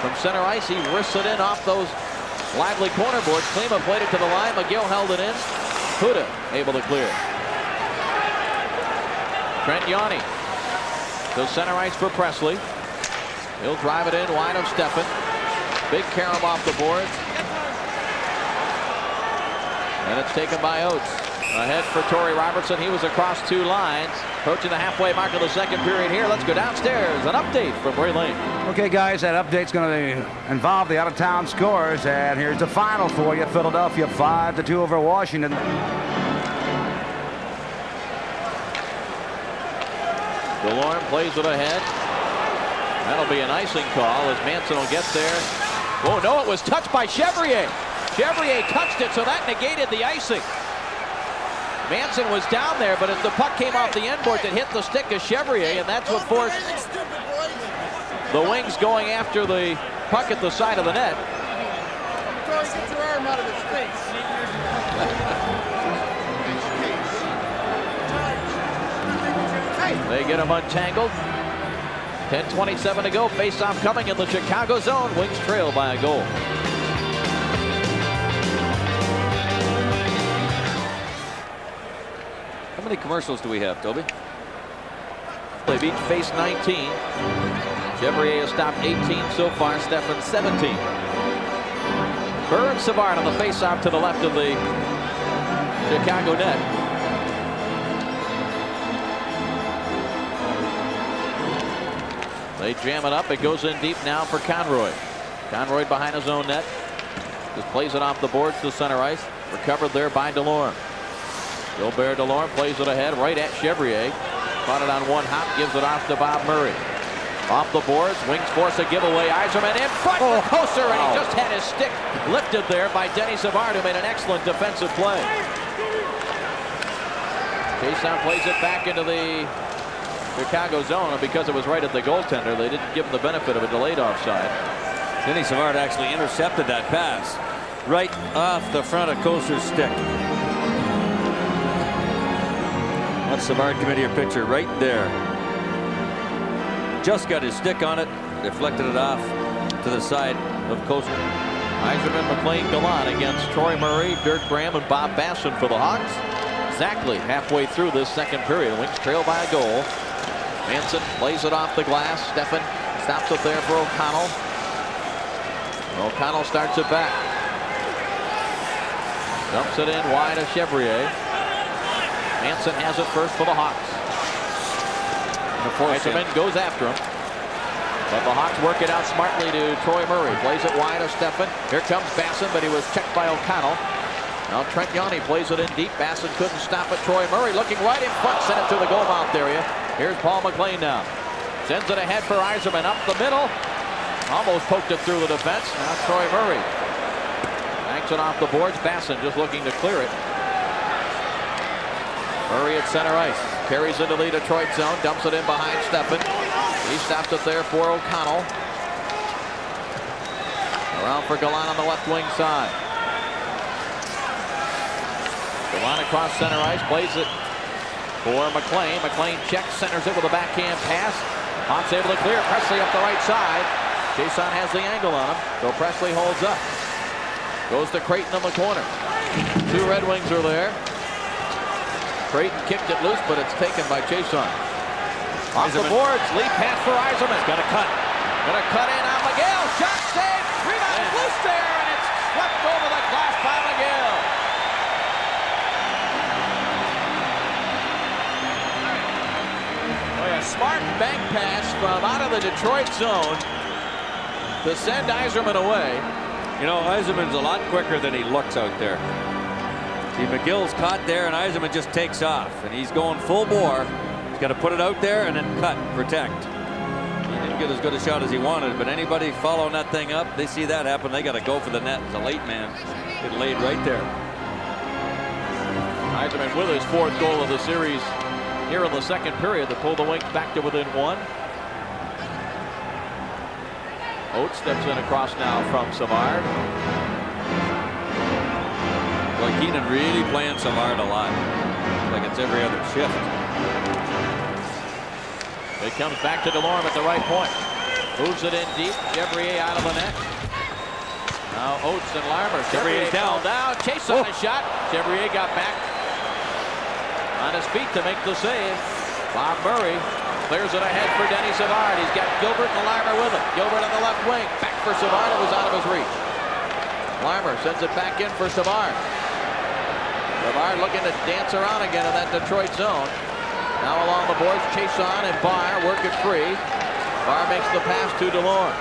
From center ice, he wrists it in off those lively corner boards. Klima played it to the line. McGill held it in. Huda able to clear. Trent Yanni. So center ice for Presley. He'll drive it in wide of Steffen. Big carom off the boards. And it's taken by Oates. Ahead for Torrey Robertson. He was across 2 lines. Approaching the halfway mark of the second period here. Let's go downstairs. An update from Ray Lane. Okay, guys, that update's going to involve the out-of-town scores. And here's the final for you. Philadelphia 5-2 over Washington. DeLorme plays it ahead. That'll be an icing call as Manson will get there. Oh, no, it was touched by Chevrier. Chevrier touched it, so that negated the icing. Manson was down there, but as the puck came off the end board, it hit the stick of Chevrier, and that's what forced the Wings going after the puck at the side of the net. Get your arm out of his face. They get him untangled. 10:27 to go. Face-off coming in the Chicago zone. Wings trail by a goal. How many commercials do we have, Toby? They beat face 19. Chevrier has stopped 18 so far. Stefan 17. Burr and Savard on the faceoff to the left of the Chicago net. They jam it up. It goes in deep now for Conroy. Conroy behind his own net. Just plays it off the boards to center ice. Recovered there by Delorme. Gilbert Delorme plays it ahead right at Chevrier. Caught it on one hop. Gives it off to Bob Murray. Off the boards. Wings force a giveaway. Yzerman in front for Kocur, and he just had his stick lifted there by Denny Savard, who made an excellent defensive play. Jason plays it back into the Chicago zone, and because it was right at the goaltender, they didn't give him the benefit of a delayed offside. Denny Savard actually intercepted that pass right off the front of Kocur's stick. Let Savard come into your picture right there. Just got his stick on it, deflected it off to the side of Kocur. Yzerman, McLean, Gallant against Troy Murray, Dirk Graham, and Bob Basson for the Hawks. Exactly halfway through this second period. Wings trail by a goal. Manson plays it off the glass. Stefan stops it there for O'Connell. O'Connell starts it back. Dumps it in wide of Chevrier. Manson has it first for the Hawks. Yzerman goes after him. But the Hawks work it out smartly to Troy Murray. Plays it wide of Stefan. Here comes Basson, but he was checked by O'Connell. Now Trent Yawney plays it in deep. Basson couldn't stop it. Troy Murray looking right in front. Sent it to the goal mouth area. Here's Paul McLean now. Sends it ahead for Yzerman up the middle. Almost poked it through the defense. Now Troy Murray banks it off the boards. Basson just looking to clear it. Murray at center ice. Carries into the Detroit zone. Dumps it in behind Stefan. He stops it there for O'Connell. Around for Gallant on the left wing side. Gallant across center ice. Plays it for McLean. McLean checks. Centers it with a backhand pass. Hawks able to clear. Presley up the right side. Jason has the angle on him. So Presley holds up. Goes to Creighton in the corner. Two Red Wings are there. Creighton kicked it loose, but it's taken by Jason. Off the boards, lead pass for Yzerman. Got a cut. Gonna cut in on Miguel. Shot save. Rebound loose there, and it's swept over the glass by Miguel. Boy, a smart bank pass from out of the Detroit zone to send Yzerman away. You know, Yzerman's a lot quicker than he looks out there. See, McGill's caught there, and Yzerman just takes off, and he's going full bore. He's got to put it out there and then cut, protect. He didn't get as good a shot as he wanted, but anybody following that thing up, they see that happen, they got to go for the net. It's a late man. It laid right there. Yzerman with his fourth goal of the series here in the second period to pull the Wings back to within one. Oates steps in across now from Savard. Well, Keenan really playing Savard a lot. Like it's every other shift. It comes back to Delorme at the right point. Moves it in deep. Chevrier out of the net. Now Oates and Larmer. Chevrier down. Chase on a shot. Chevrier got back on his feet to make the save. Bob Murray clears it ahead for Denny Savard. He's got Gilbert and Larmer with him. Gilbert on the left wing. Back for Savard. It was out of his reach. Larmer sends it back in for Savard. Savard looking to dance around again in that Detroit zone. Now along the boards, Chason and Barr work it free. Barr makes the pass to Delorme.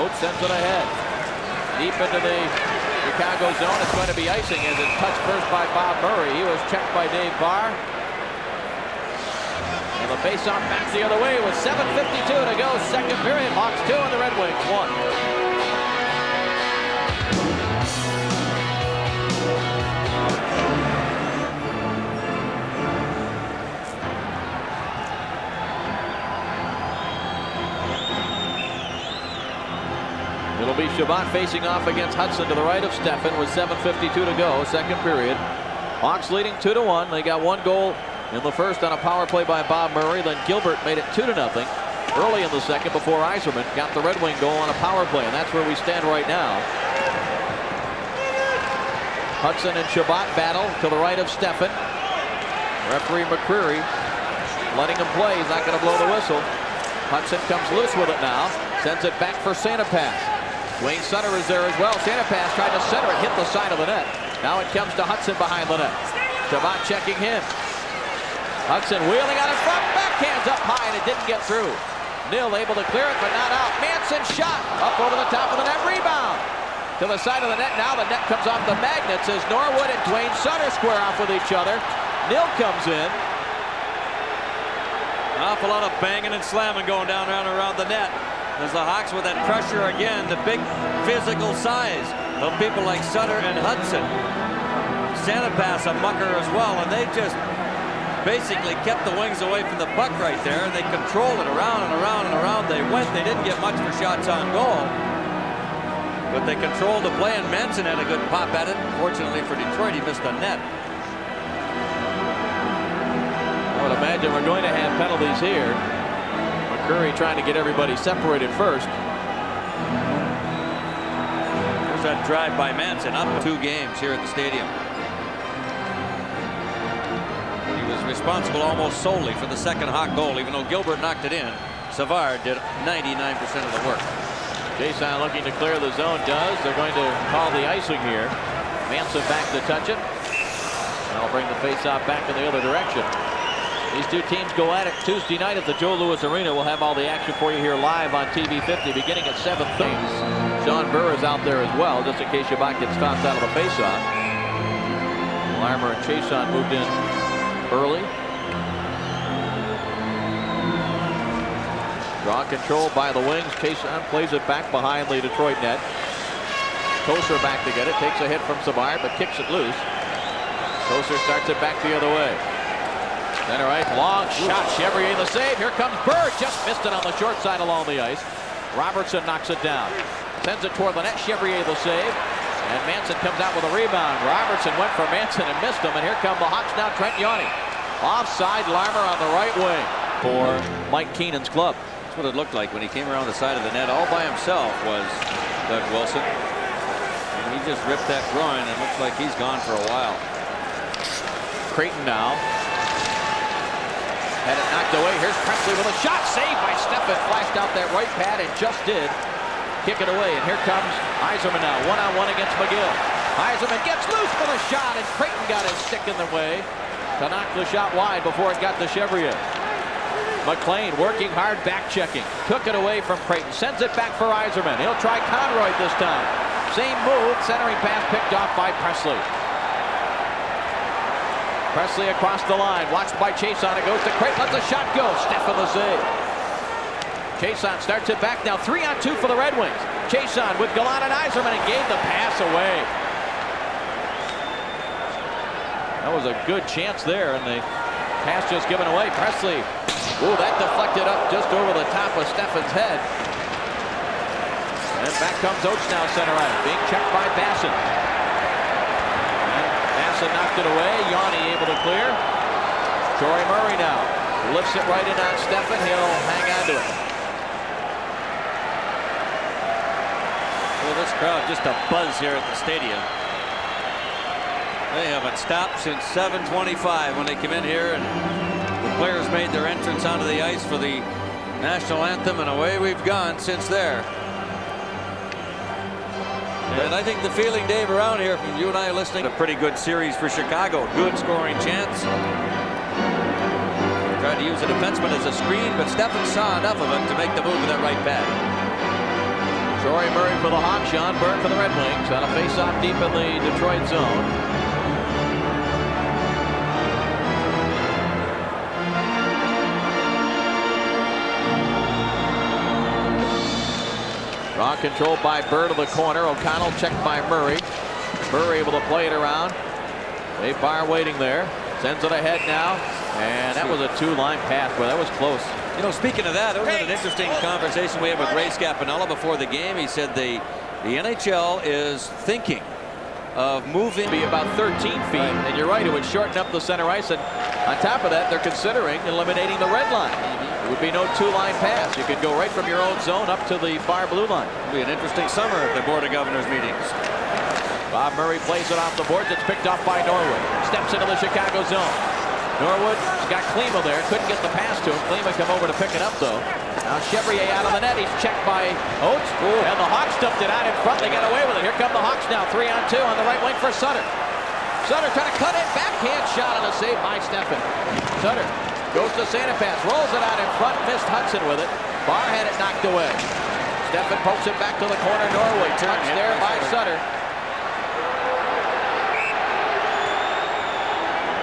Oates sends it ahead. Deep into the Chicago zone. It's going to be icing as it's touched first by Bob Murray. He was checked by Dave Barr. And the faceoff back the other way with 7:52 to go. Second period. Hawks 2 and the Red Wings 1. It'll be Chabot facing off against Hudson to the right of Stefan with 7:52 to go, second period. Hawks leading 2-1. They got one goal in the first on a power play by Bob Murray. Then Gilbert made it 2-0 early in the second before Yzerman got the Red Wing goal on a power play, and that's where we stand right now. Hudson and Chabot battle to the right of Stefan. Referee McCreary letting him play. He's not going to blow the whistle. Hudson comes loose with it now. Sends it back for Santapass. Dwayne Sutter is there as well. Santapass tried to center it, hit the side of the net. Now it comes to Hudson behind the net. Chabot checking him. Hudson wheeling on it front. Backhands up high and it didn't get through. Nil able to clear it but not out. Manson shot up over the top of the net. Rebound to the side of the net. Now the net comes off the magnets as Norwood and Dwayne Sutter square off with each other. Nil comes in. An awful lot of banging and slamming going down around the net. There's the Hawks with that pressure again, the big physical size of people like Sutter and Hudson. Santapass a mucker as well, and they just basically kept the Wings away from the puck right there, and they controlled it around and around and around. They went. They didn't get much for shots on goal, but they controlled the play, and Manson had a good pop at it. Fortunately for Detroit, he missed the net. I would imagine we're going to have penalties here. McCurry trying to get everybody separated first. There's that drive by Manson, up 2 games here at the stadium. He was responsible almost solely for the second Hawk goal, even though Gilbert knocked it in. Savard did 99% of the work. Jason looking to clear the zone does. They're going to call the icing here. Manson back to touch it. That'll bring the faceoff back in the other direction. These two teams go at it Tuesday night at the Joe Louis Arena. We'll have all the action for you here live on TV 50 beginning at 7:30. Sean Burr is out there as well, just in case Chabot gets tossed out of the faceoff. Larmer and Chason moved in early. Draw control by the Wings. Chason plays it back behind the Detroit net. Toser back to get it. Takes a hit from Savard, but kicks it loose. Toser starts it back the other way. Center ice, long shot. Chevrier the save. Here comes Bird. Just missed it on the short side along the ice. Robertson knocks it down. Sends it toward the net. Chevrier the save. And Manson comes out with a rebound. Robertson went for Manson and missed him. And here come the Hawks now. Trent Yawney. Offside, Larmer on the right wing for Mike Keenan's club. That's what it looked like when he came around the side of the net. All by himself was Doug Wilson. And he just ripped that groin and looks like he's gone for a while. Creighton now. Had it knocked away. Here's Presley with a shot. Saved by Steffen. Flashed out that right pad and just did kick it away. And here comes Yzerman now. One-on-one against McGill. Yzerman gets loose for the shot, and Creighton got his stick in the way to knock the shot wide before it got to Chevrier. McLean working hard, back checking. Took it away from Creighton. Sends it back for Yzerman. He'll try Conroy this time. Same move. Centering pass picked off by Presley. Presley across the line, watched by Chason. It goes to Creighton, lets the shot go. Steffen the save. Chason starts it back now. 3-on-2 for the Red Wings. Chason with Gallant and Yzerman and gave the pass away. That was a good chance there, and the pass just given away. Presley, ooh, that deflected up just over the top of Steffen's head. And back comes Oates now, center ice, being checked by Bassett. Knocked it away. Yawney able to clear. Torrey Murray now lifts it right in on Steffen. He'll hang on to it. Well, this crowd just a buzz here at the stadium. They haven't stopped since 7:25 when they came in here and the players made their entrance onto the ice for the national anthem, and away we've gone since there. And I think the feeling, Dave, around here from you and I listening, a pretty good series for Chicago. Good scoring chance. Tried to use a defenseman as a screen, but Steffen saw enough of it to make the move with that right pad. Torrey Murray for the Hawks, Sean Burke for the Red Wings on a face-off deep in the Detroit zone. Draw controlled by Burr to the corner. O'Connell checked by Murray. Murray able to play it around. Dave Barr waiting there. Sends it ahead now. And that was a 2-line pass. Well, that was close. You know, speaking of that, it was an interesting conversation we had with Ray Scapanella before the game. He said the NHL is thinking of moving. Be about 13 feet. And you're right, it would shorten up the center ice. And on top of that, they're considering eliminating the red line. It would be no 2-line pass. You could go right from your own zone up to the far blue line. It'll be an interesting summer at the Board of Governors meetings. Bob Murray plays it off the boards. It's picked off by Norwood. Steps into the Chicago zone. Norwood got Klima there. Couldn't get the pass to him. Klima come over to pick it up, though. Now Chevrier out of the net. He's checked by Oates. And the Hawks dumped it out in front. They get away with it. Here come the Hawks now. 3-on-2 on the right wing for Sutter. Sutter trying to cut it. Backhand shot on a save by Steffen. Sutter goes to Sanipass. Rolls it out in front. Missed Hudson with it. Barr had it knocked away. Steffen pokes it back to the corner. Norwood touched there by Sutter.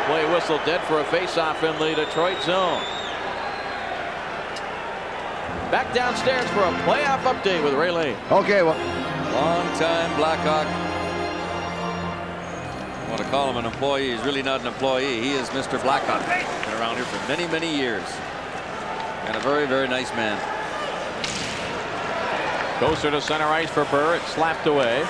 Play whistle dead for a face-off in the Detroit zone. Back downstairs for a playoff update with Ray Lane. Okay, well, Long-time Blackhawk. I want to call him an employee. He's really not an employee. He is Mr. Blackhawk. Been around here for many, many years. And a very, very nice man. Closer to center ice for Burr. It's slapped away.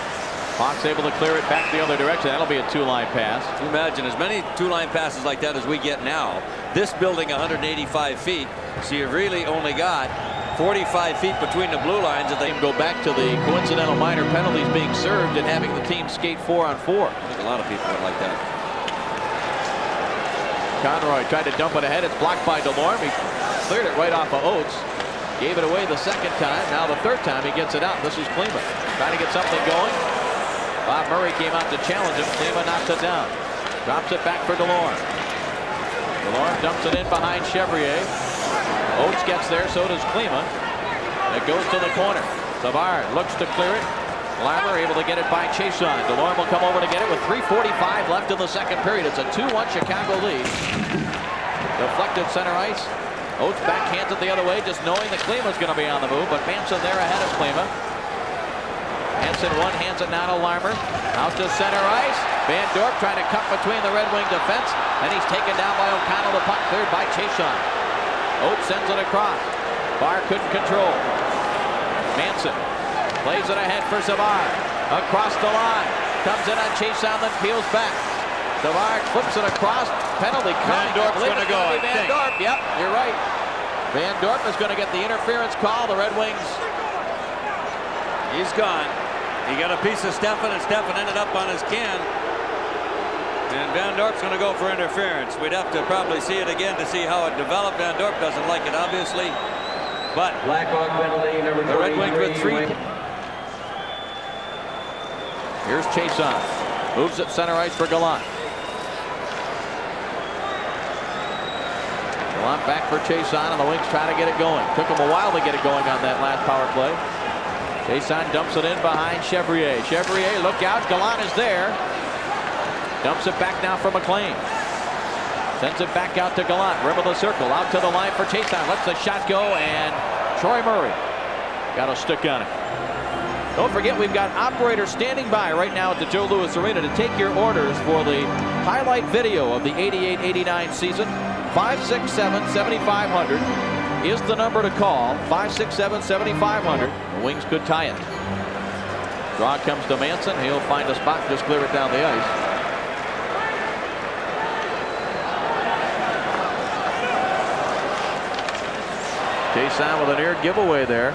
Hawks able to clear it back the other direction. That'll be a two-line pass. Can you imagine as many two-line passes like that as we get now? This building 185 feet. So you've really only got 45 feet between the blue lines. If they Go back to the coincidental minor penalties being served and having the team skate 4-on-4. I think a lot of people would like that. Conroy tried to dump it ahead. It's blocked by DeLorme. He cleared it right off of Oates. Gave it away the second time. Now the third time he gets it out. This is Klima trying to get something going. Bob Murray came out to challenge him. Klima knocks it down. Drops it back for DeLorme. DeLorme dumps it in behind Chevrier. Oates gets there. So does Klima. It goes to the corner. Savard looks to clear it. Larmer able to get it by Chason. DeLorme will come over to get it with 3:45 left in the second period. It's a 2-1 Chicago lead. Deflected center ice. Oates backhands it the other way, just knowing that Klima's going to be on the move, but Manson there ahead of Klima. Hansen hands it now to Larmer. Out to center ice. Van Dorp trying to cut between the Red Wing defense, and he's taken down by O'Connell. The puck cleared by Chason. Oates sends it across. Barr couldn't control. Manson plays it ahead for Savard. Across the line. Comes in on Chason, then peels back. Savard flips it across. Penalty coming. Van Dorp's going to go, I Van think. Dorp. Yep, you're right. Van Dorp is going to get the interference call. The Red Wings. He's gone. He got a piece of Steffen, and Steffen ended up on his can. And Van Dorp's going to go for interference. We'd have to probably see it again to see how it developed. Van Dorp doesn't like it, obviously. But Blackhawk penalty number 23. the Red Wings with 3. Here's Chason. Moves it center ice for Gallant. Gallant back for Chason, and the Wings try to get it going. Took them a while to get it going on that last power play. Chason dumps it in behind Chevrier. Chevrier, look out. Gallant is there. Dumps it back now for McLean. Sends it back out to Gallant. Rim of the circle. Out to the line for Chason. Lets the shot go, and Troy Murray got a stick on it. Don't forget, we've got operators standing by right now at the Joe Louis Arena to take your orders for the highlight video of the 88-89 season. 567-7500 is the number to call. 567-7500. The Wings could tie it. Draw comes to Manson. He'll find a spot and just clear it down the ice. Chason with an ear giveaway there.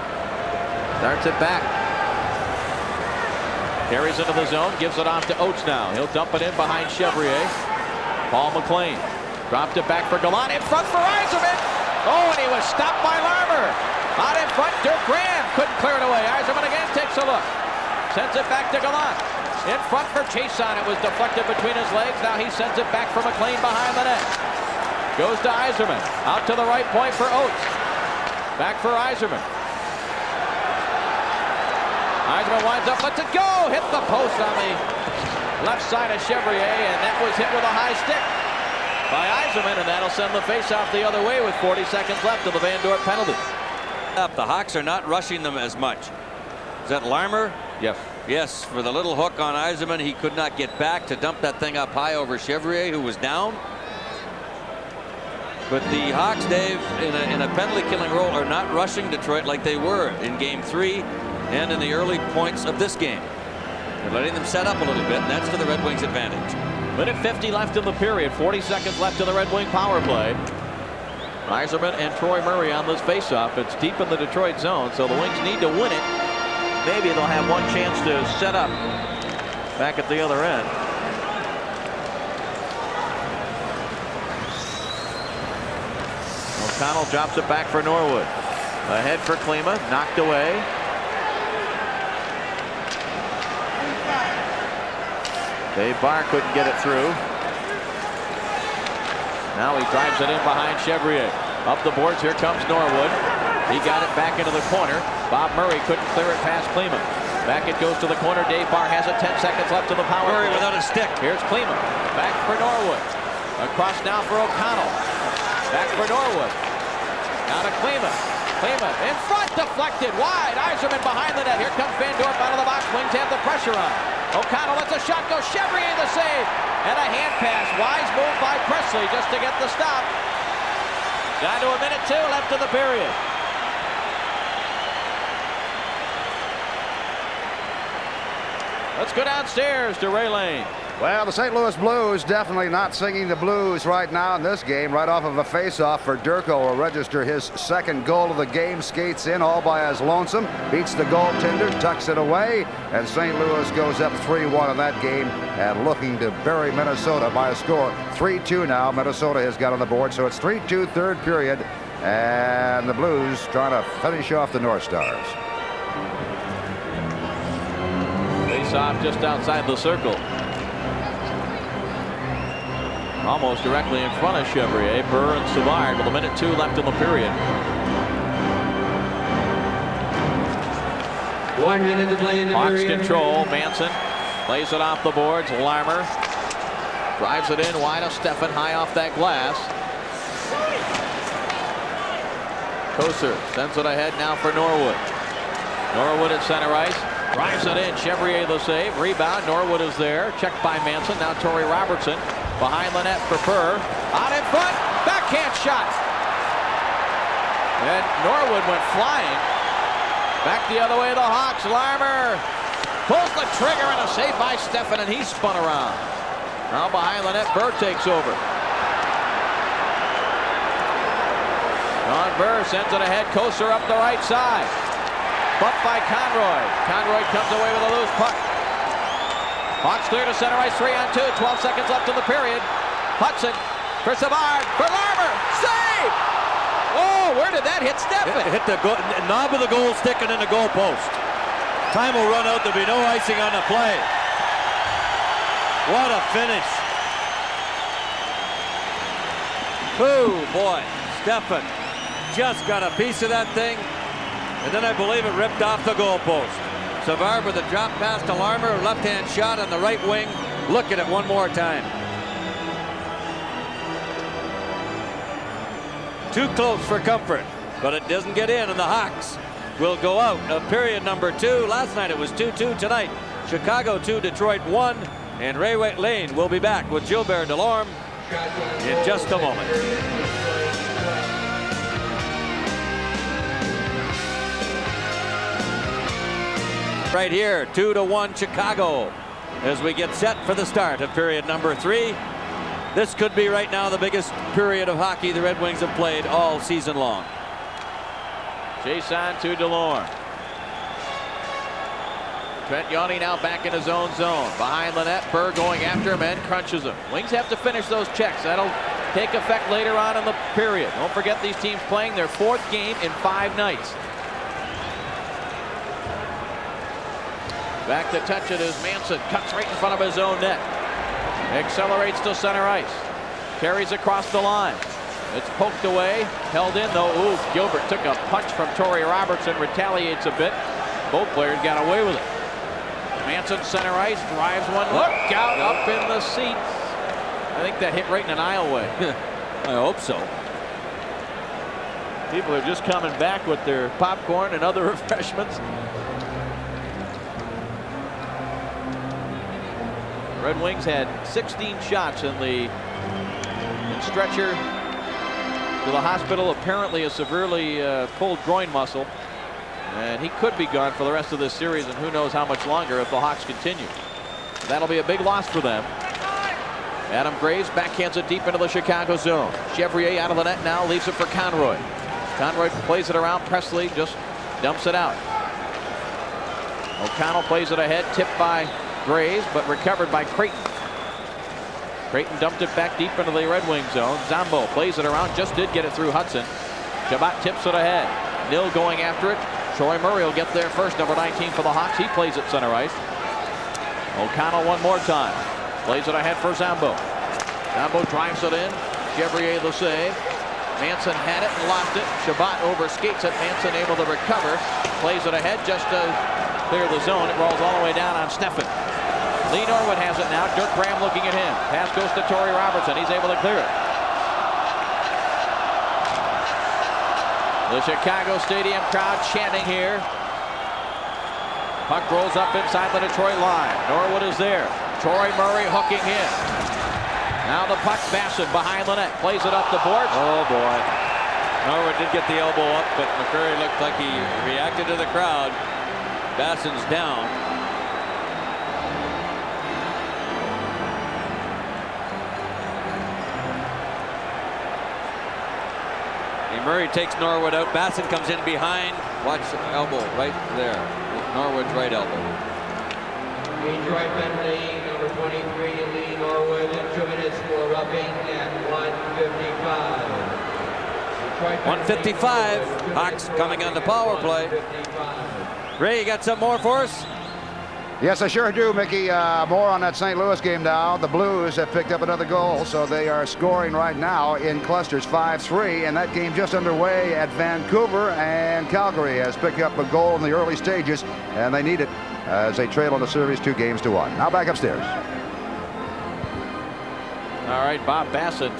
Starts it back. Carries into the zone. Gives it off to Oates now. He'll dump it in behind Chevrier. Paul McLean dropped it back for Gallant. In front for Yzerman. Oh, and he was stopped by Larmer. Out in front, Dirk Graham couldn't clear it away. Yzerman again takes a look. Sends it back to Gallant. In front for Chason. It was deflected between his legs. Now he sends it back for McLean behind the net. Goes to Yzerman. Out to the right point for Oates. Back for Yzerman. Yzerman winds up, lets it go. Hit the post on the left side of Chevrier, and that was hit with a high stick by Yzerman, and that'll send the face-off the other way with 40 seconds left of the Van Dorp penalty. the Hawks are not rushing them as much. Is that Larmer? Yes. Yes, for the little hook on Yzerman. He could not get back to dump that thing up high over Chevrier, who was down. But the Hawks, Dave, in a penalty-killing role, are not rushing Detroit like they were in Game 3 and in the early points of this game. They're letting them set up a little bit, and that's to the Red Wings' advantage. Minute 50 left in the period. 40 seconds left in the Red Wing power play. Yzerman and Troy Murray on this faceoff. It's deep in the Detroit zone, so the Wings need to win it. Maybe they'll have one chance to set up back at the other end. O'Connell drops it back for Norwood. Ahead for Klima, knocked away. Dave Barr couldn't get it through. Now he drives it in behind Chevrier. Up the boards, here comes Norwood. He got it back into the corner. Bob Murray couldn't clear it past Klima. Back it goes to the corner. Dave Barr has it. 10 seconds left to the power. Murray without a stick. Here's Klima. Back for Norwood. Across now for O'Connell. Back for Norwood. Now to Klima. Klima in front, deflected wide. Yzerman behind the net. Here comes Van Dorp out of the box. Wings have the pressure on. O'Connell lets a shot go. Chevrier the save. And a hand pass. Wise move by Presley just to get the stop. Down to a minute 2 left of the period. Let's go downstairs to Ray Lane. Well, the St. Louis Blues definitely not singing the blues right now in this game. Right off of a faceoff for Durko will register his second goal of the game. Skates in all by his lonesome. Beats the goaltender, tucks it away. And St. Louis goes up 3-1 in that game and looking to bury Minnesota by a score. 3-2 now. Minnesota has got on the board. So it's 3-2 third period. And the Blues trying to finish off the North Stars. Face off just outside the circle. Almost directly in front of Chevrier, Burr and Savard with a minute 2 left in the period. 1 minute to play in the Hawks period. control. Manson plays it off the boards. Larmer drives it in wide of Steffen, high off that glass. Koser sends it ahead now for Norwood. Norwood at center ice. Drives it in. Chevrier the save. Rebound. Norwood is there. Checked by Manson. Now Torrey Robertson. Behind the net for Burr. Out in front. Backhand shot. And Norwood went flying. Back the other way, the Hawks. Larmer pulls the trigger and a save by Steffen, and he spun around. Now behind the net, Burr takes over. John Burr sends it ahead. Koser up the right side. Bumped by Conroy. Conroy comes away with a loose puck. Hawks clear to center ice, 3-on-2. 12 seconds left in the period. Hudson for Savard, for Larmer. Save! Oh, where did that hit Steffen? Hit the knob of the goal stick and in the goal post. Time will run out. There'll be no icing on the play. What a finish. Oh, boy. Steffen just got a piece of that thing. And then I believe it ripped off the goal post. Savard with a drop pass to Larmer, left-hand shot on the right wing. Look at it one more time. Too close for comfort, but it doesn't get in, and the Hawks will go out of period number 2. Last night it was 2-2. Tonight, Chicago 2, Detroit 1, and Ray Lane will be back with Gilbert Delorme in just a moment. Right here, 2-1 Chicago as we get set for the start of period number 3. This could be right now the biggest period of hockey the Red Wings have played all season long. Jason to Delorme. Trent Yawney now back in his own zone. Behind the net, Burr going after him and crunches him. Wings have to finish those checks. That'll take effect later on in the period. Don't forget these teams playing their 4th game in 5 nights. Back to touch it is Manson. Cuts right in front of his own net. Accelerates to center ice. Carries across the line. It's poked away. Held in though. Ooh, Gilbert took a punch from Torrey Robertson. Retaliates a bit. Both players got away with it. Manson center ice. Drives one. Look out up in the seats. I think that hit right in an aisleway. I hope so. People are just coming back with their popcorn and other refreshments. Red Wings had 16 shots in the stretcher to the hospital. Apparently a severely pulled groin muscle. And he could be gone for the rest of this series, and who knows how much longer if the Hawks continue. That'll be a big loss for them. Adam Graves backhands it deep into the Chicago zone. Chevrier out of the net now, leaves it for Conroy. Conroy plays it around. Presley just dumps it out. O'Connell plays it ahead, tipped by Graves, but recovered by Creighton. Creighton dumped it back deep into the Red Wing zone. Zombo plays it around, just did get it through Hudson. Chabot tips it ahead. Nil going after it. Troy Murray will get there first. Number 19 for the Hawks. He plays at center ice. O'Connell one more time. Plays it ahead for Zambo. Zambo drives it in. Chevrier the save. Manson had it and lost it. Shabbat overskates it. Manson able to recover. Plays it ahead just to clear the zone. It rolls all the way down on Steffen. Lee Norwood has it now. Dirk Graham looking at him. Pass goes to Torrey Robertson. He's able to clear it. The Chicago Stadium crowd chanting here. Puck rolls up inside the Detroit line. Norwood is there. Troy Murray hooking in. Now the puck Basson behind the net. Plays it up the boards. Oh boy. Norwood did get the elbow up, but McCurry looked like he reacted to the crowd. Basson's down. Murray takes Norwood out. Basson comes in behind. Watch the elbow right there. Norwood's right elbow. Detroit penalty, number 23, Lee Norwood, 2 minutes for roughing at 1:55. 1:55. Hawks coming on the power play. Ray, you got something more for us? Yes, I sure do, Mickey. More on that St. Louis game now. The Blues have picked up another goal, so they are scoring right now in clusters 5-3, and that game just underway at Vancouver, and Calgary has picked up a goal in the early stages, and they need it as they trail on the series 2-1. Now back upstairs. All right, Bob Bassett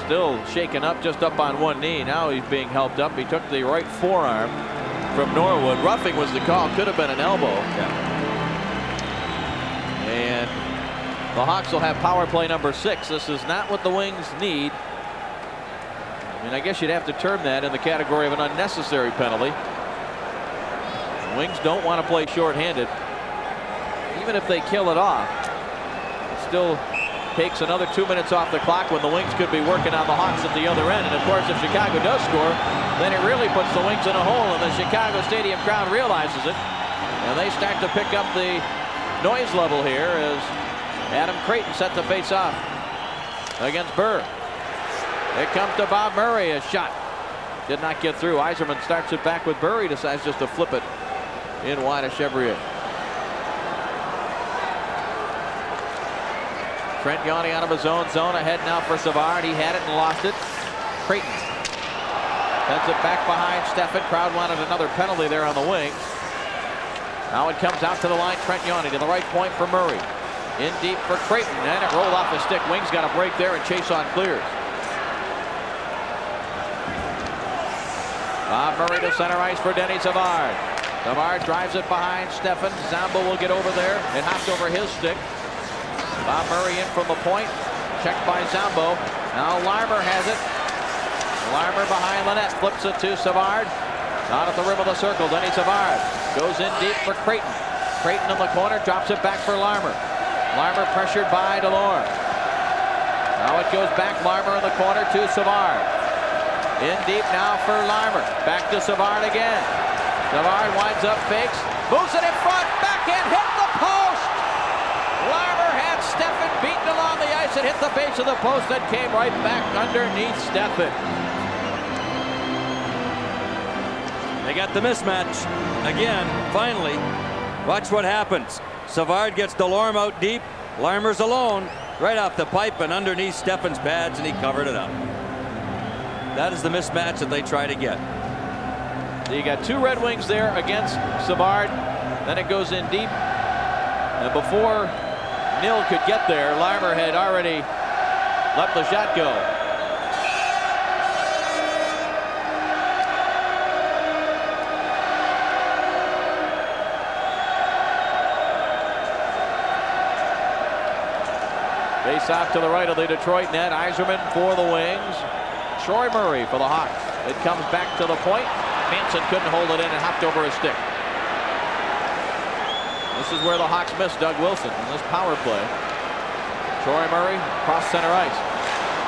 still shaken up, just up on one knee. Now he's being helped up. He took the right forearm from Norwood. Roughing was the call. Could have been an elbow. Yeah. And the Hawks will have power play number 6. This is not what the Wings need. I mean, I guess you'd have to term that in the category of an unnecessary penalty. The Wings don't want to play shorthanded. Even if they kill it off, it still takes another 2 minutes off the clock when the Wings could be working on the Hawks at the other end. And of course, if Chicago does score, then it really puts the Wings in a hole, and the Chicago Stadium crowd realizes it. And they start to pick up the noise level here as Adam Creighton set the face off against Burr. It comes to Bob Murray. A shot did not get through. Yzerman starts it back with Burr. He decides just to flip it in wide of Chevrier. Trent Yawney out of his own zone. Ahead now for Savard. He had it and lost it. Creighton sends it back behind Steffen. Crowd wanted another penalty there on the wing. Now it comes out to the line. Trent Yawney to the right point for Murray. In deep for Creighton, and it rolled off the stick. Wings got a break there, and Chason clears. Bob Murray to center ice for Denny Savard. Savard drives it behind Steffen. Zambo will get over there. It hops over his stick. Bob Murray in from the point. Checked by Zambo. Now Larmer has it. Larmer behind the net. Flips it to Savard. Out at the rim of the circle. Denny Savard goes in deep for Creighton. Creighton in the corner. Drops it back for Larmer. Larmer pressured by Delorme. Now it goes back. Larmer in the corner to Savard. In deep now for Larmer. Back to Savard again. Savard winds up, fakes. Moves it in front. Backhand hit the post. Larmer had Steffen beaten along the ice and hit the base of the post and came right back underneath Steffen. They got the mismatch again, finally. Watch what happens. Savard gets Delorme out deep. Larmer's alone, right off the pipe and underneath Steffen's pads, and he covered it up. That is the mismatch that they try to get. So you got 2 Red Wings there against Savard. Then it goes in deep. And before Nil could get there, Larmer had already let the shot go. Face off to the right of the Detroit net. Yzerman for the Wings. Troy Murray for the Hawks. It comes back to the point. Manson couldn't hold it in and hopped over his stick. This is where the Hawks missed Doug Wilson in this power play. Troy Murray across center ice.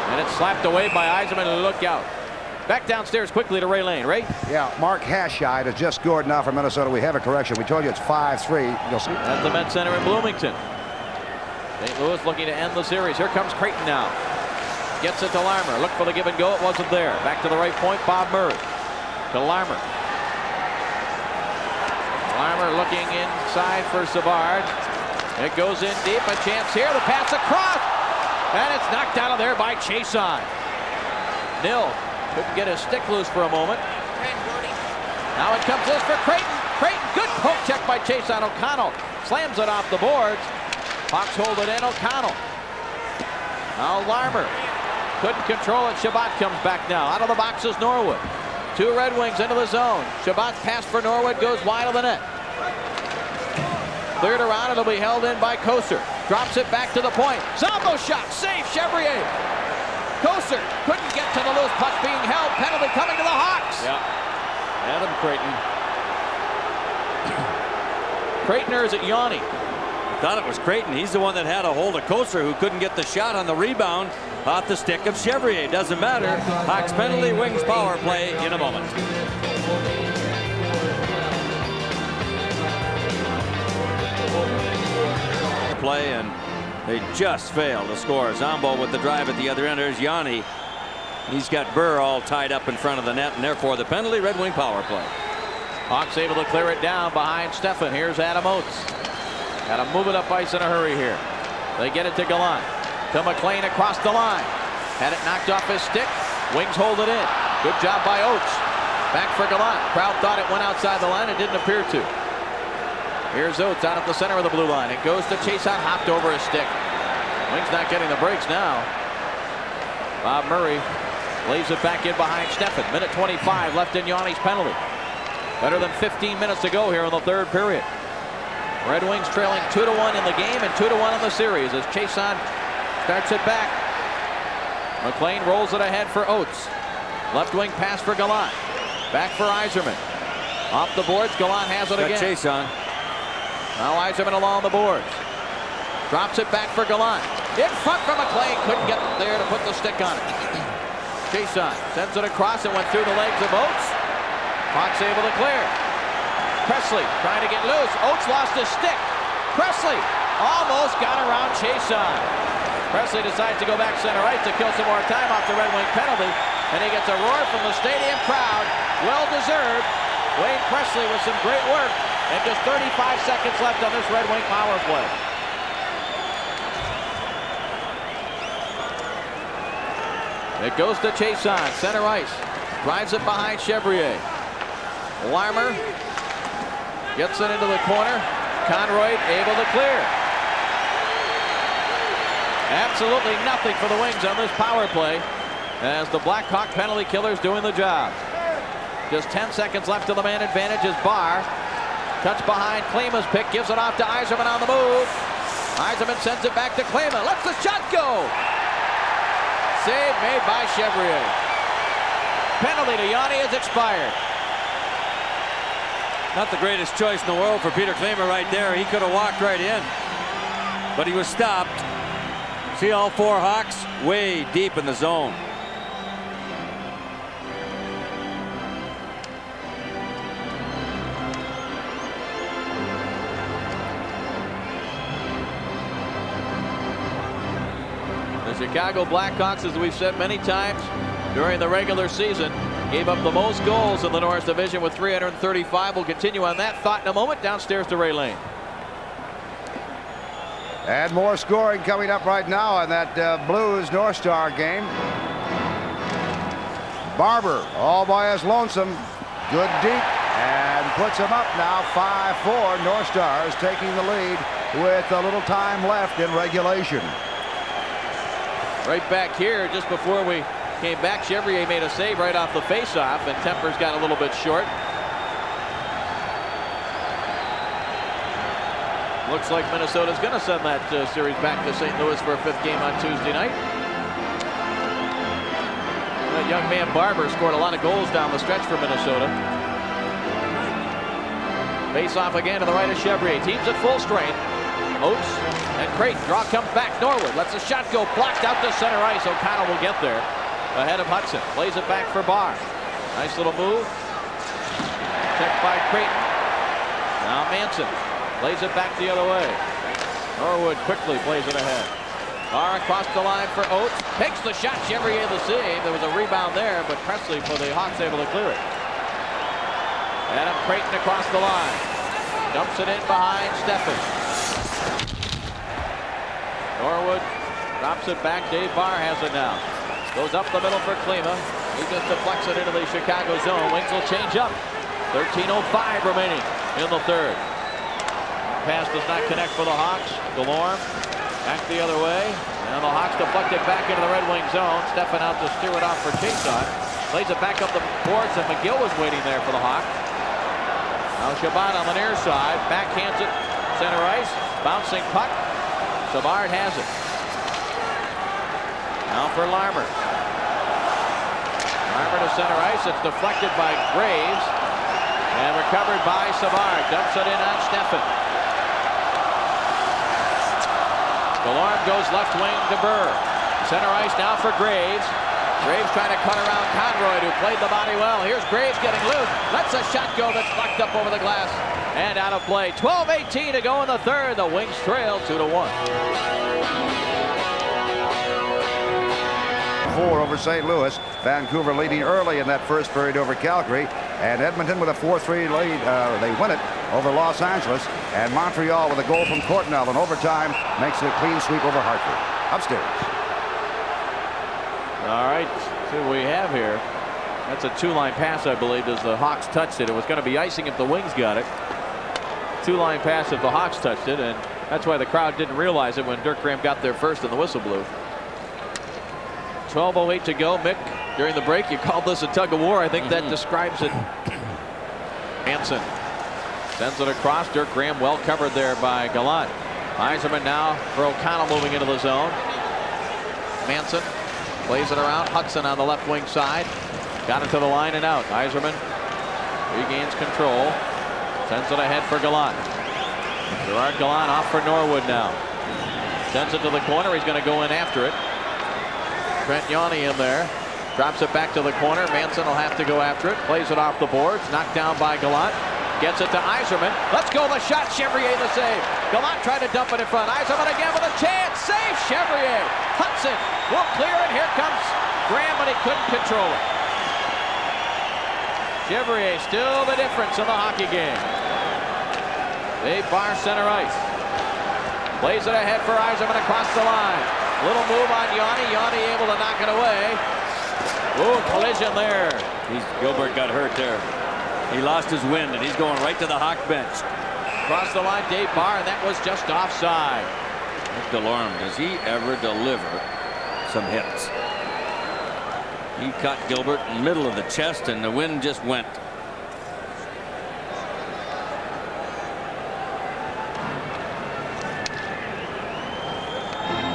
And it's slapped away by Yzerman, and look out. Back downstairs quickly to Ray Lane. Ray? Yeah, Mark Hashide has just scored now for Minnesota. We have a correction. We told you it's 5-3. You'll see. At the Met Center in Bloomington. St. Louis looking to end the series. Here comes Creighton now. Gets it to Larmer. Look for the give and go. It wasn't there. Back to the right point. Bob Murray. to Larmer. Larmer looking inside for Savard. It goes in deep. A chance here. The pass across. And it's knocked out of there by Chason. Nil couldn't get his stick loose for a moment. Now it comes loose for Creighton. Creighton, good poke check by Chason. O'Connell slams it off the boards. Hawks hold it in. O'Connell. Now Larmer couldn't control it. Shabbat comes back now. Out of the box is Norwood. Two Red Wings into the zone. Shabbat's pass for Norwood goes wide of the net. Cleared around. It'll be held in by Koser. Drops it back to the point. Zombo shot. Save Chevrier. Koser couldn't get to the loose puck being held. Penalty coming to the Hawks. Yeah. Adam Creighton. Creighton, or is it Yanni? Thought it was Creighton. He's the one that had a hold of Koser, who couldn't get the shot on the rebound off the stick of Chevrier. Doesn't matter. Hawks penalty, Wings power play in a moment. Play, and they just failed to score. Zombo with the drive at the other end. There's Yanni. He's got Burr all tied up in front of the net, and therefore the penalty, Red Wing power play. Hawks able to clear it down behind Stefan. Here's Adam Oates. Got to move it up ice in a hurry here. They get it to Gallant. To McLean across the line. Had it knocked off his stick. Wings hold it in. Good job by Oates. Back for Gallant. Crowd thought it went outside the line. It didn't appear to. Here's Oates out at the center of the blue line. It goes to Chason. Hopped over his stick. Wings not getting the breaks now. Bob Murray lays it back in behind Stefan. Minute 25 left in Yanni's penalty. Better than 15 minutes to go here in the third period. Red Wings trailing 2-1 in the game and 2-1 in the series as Chason starts it back. McLean rolls it ahead for Oates. Left wing pass for Gallant. Back for Yzerman. Off the boards. Gallant has it again. Chason. Now Yzerman along the boards. Drops it back for Gallant. In front for McLean. Couldn't get there to put the stick on it. Chason sends it across. It went through the legs of Oates. Hawks able to clear. Presley trying to get loose. Oates lost his stick. Presley almost got around Chason. Presley decides to go back center ice to kill some more time off the Red Wing penalty. And he gets a roar from the stadium crowd. Well deserved. Wayne Presley with some great work. And just 35 seconds left on this Red Wing power play. It goes to Chason. Center ice. Drives it behind Chevrier. Larmer gets it into the corner. Conroy able to clear. Absolutely nothing for the Wings on this power play as the Blackhawk penalty killers doing the job. Just 10 seconds left to the man advantage as Barr cuts behind Klima's pick, gives it off to Yzerman on the move. Yzerman sends it back to Klima. Lets the shot go. Save made by Chevrier. Penalty to Yanni has expired. Not the greatest choice in the world for Peter Klima right there. He could have walked right in, but he was stopped. See all four Hawks way deep in the zone. The Chicago Blackhawks, as we've said many times during the regular season, gave up the most goals in the Norris Division with 335. We'll continue on that thought in a moment. Downstairs to Ray Lane. And more scoring coming up right now in that Blues North Star game. Barber all by his lonesome. Good deep and puts him up now 5-4. North Stars taking the lead with a little time left in regulation. Right back here, just before we came back, Chevrier made a save right off the faceoff, and tempers got a little bit short. Looks like Minnesota's going to send that series back to St. Louis for a fifth game on Tuesday night. That young man Barber scored a lot of goals down the stretch for Minnesota. Face off again to the right of Chevrier. Teams at full strength. Oates and Creighton. Draw comes back. Norwood lets the shot go. Blocked out to center ice. O'Connell will get there ahead of Hudson. Plays it back for Barr. Nice little move. Checked by Creighton. Now Manson plays it back the other way. Norwood quickly plays it ahead. Barr across the line for Oates. Takes the shot. Chevrier the save. There was a rebound there, but Presley for the Hawks able to clear it. Adam Creighton across the line. Dumps it in behind Steffen. Norwood drops it back. Dave Barr has it now. Goes up the middle for Klima. He just deflects it into the Chicago zone. Wings will change up. 13:05 remaining in the third. Pass does not connect for the Hawks. Delorme back the other way. And the Hawks deflect it back into the Red Wing zone. Steffen out to steer it off for Chason. Plays it back up the boards, and McGill was waiting there for the Hawks. Now Shabbat on the near side. Backhands it. Center ice. Bouncing puck. Savard has it. Now for Larmer. Larmer to center ice. It's deflected by Graves. And recovered by Savard. Dumps it in on Steffen. Delorme goes left wing to Burr. Center ice now for Graves. Graves trying to cut around Conroy, who played the body well. Here's Graves getting loose. Lets a shot go that's knocked up over the glass and out of play. 12:18 to go in the third. The Wings trail 2-1. 4 over St. Louis. Vancouver leading early in that first period over Calgary. And Edmonton with a 4-3 lead. They win it over Los Angeles. And Montreal with a goal from Courtnall in overtime makes it a clean sweep over Hartford. Upstairs. All right, see what we have here. That's a two-line pass, I believe, as the Hawks touched it. It was going to be icing if the Wings got it. Two-line pass if the Hawks touched it, and that's why the crowd didn't realize it when Dirk Graham got there first and the whistle blew. 12:08 to go. Mick, during the break, you called this a tug of war. I think that describes it. Hansen sends it across. Dirk Graham well covered there by Gallant. Yzerman now for O'Connell moving into the zone. Manson plays it around. Hudson on the left wing side. Got it to the line and out. Yzerman regains control. Sends it ahead for Gallant. Gerard Gallant off for Norwood now. Sends it to the corner. He's going to go in after it. Trent Yawney in there. Drops it back to the corner. Manson will have to go after it. Plays it off the boards. Knocked down by Gallant. Gets it to Yzerman. Let's go the shot. Chevrier the save. Gallant tried to dump it in front. Yzerman again with a chance. Save Chevrier. Hudson will clear it. Here comes Graham, but he couldn't control it. Chevrier still the difference in the hockey game. Dave Barr center ice. Plays it ahead for Yzerman across the line. Little move on Yawney. Yawney able to knock it away. Ooh, collision there. Gilbert got hurt there. He lost his wind, and he's going right to the Hawk bench. Across the line, Dave Barr, and that was just offside. Delorme, does he ever deliver some hits? He caught Gilbert in the middle of the chest, and the wind just went.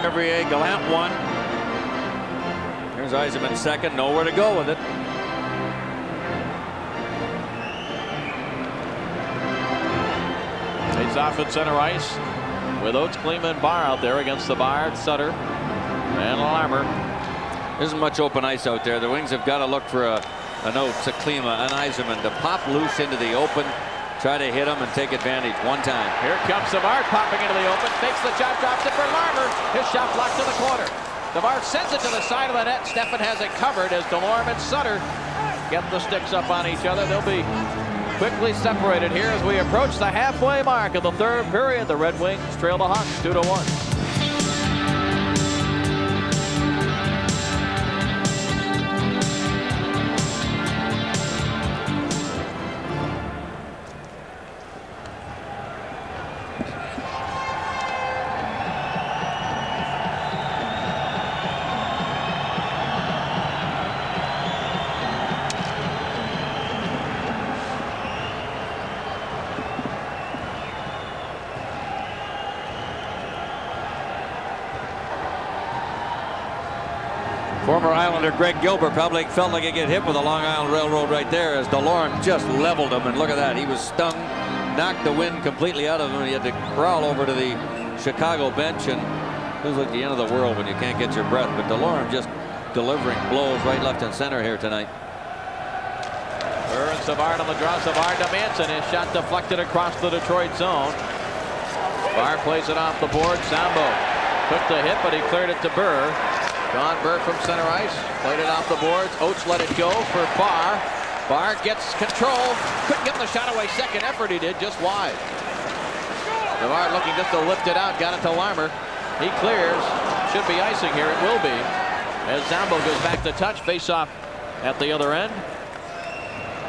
Chevrier, Gallant one. Here's Yzerman second. Nowhere to go with it. Takes off at center ice with Oates, Klima, and Barr out there against the Bard, Sutter, and Larmer. There isn't much open ice out there. The Wings have got to look for an Oates, a Klima, an Yzerman to pop loose into the open, try to hit him and take advantage one time. Here comes Savard popping into the open, fakes the shot, drops it for Larmer. His shot blocked to the corner. Savard sends it to the side of the net. Steffen has it covered as Delorme and Sutter get the sticks up on each other. They'll be quickly separated here as we approach the halfway mark of the third period. The Red Wings trail the Hawks 2-1. Former Islander Greg Gilbert probably felt like he get hit with a Long Island Railroad right there as Delorme just leveled him. And look at that. He was stung, knocked the wind completely out of him. He had to crawl over to the Chicago bench, and it was like the end of the world when you can't get your breath. But Delorme just delivering blows right, left, and center here tonight. Burr and Savard on the draw. Savard to Manson. His shot deflected across the Detroit zone. Barr plays it off the board. Sambo took the hit, but he cleared it to Burr. John Burke from center ice. Played it off the boards. Oates let it go for Barr. Barr gets control. Couldn't get the shot away. Second effort he did, just wide. Navarre looking just to lift it out. Got it to Larmer. He clears. Should be icing here. It will be. As Zambo goes back to touch. Face-off at the other end.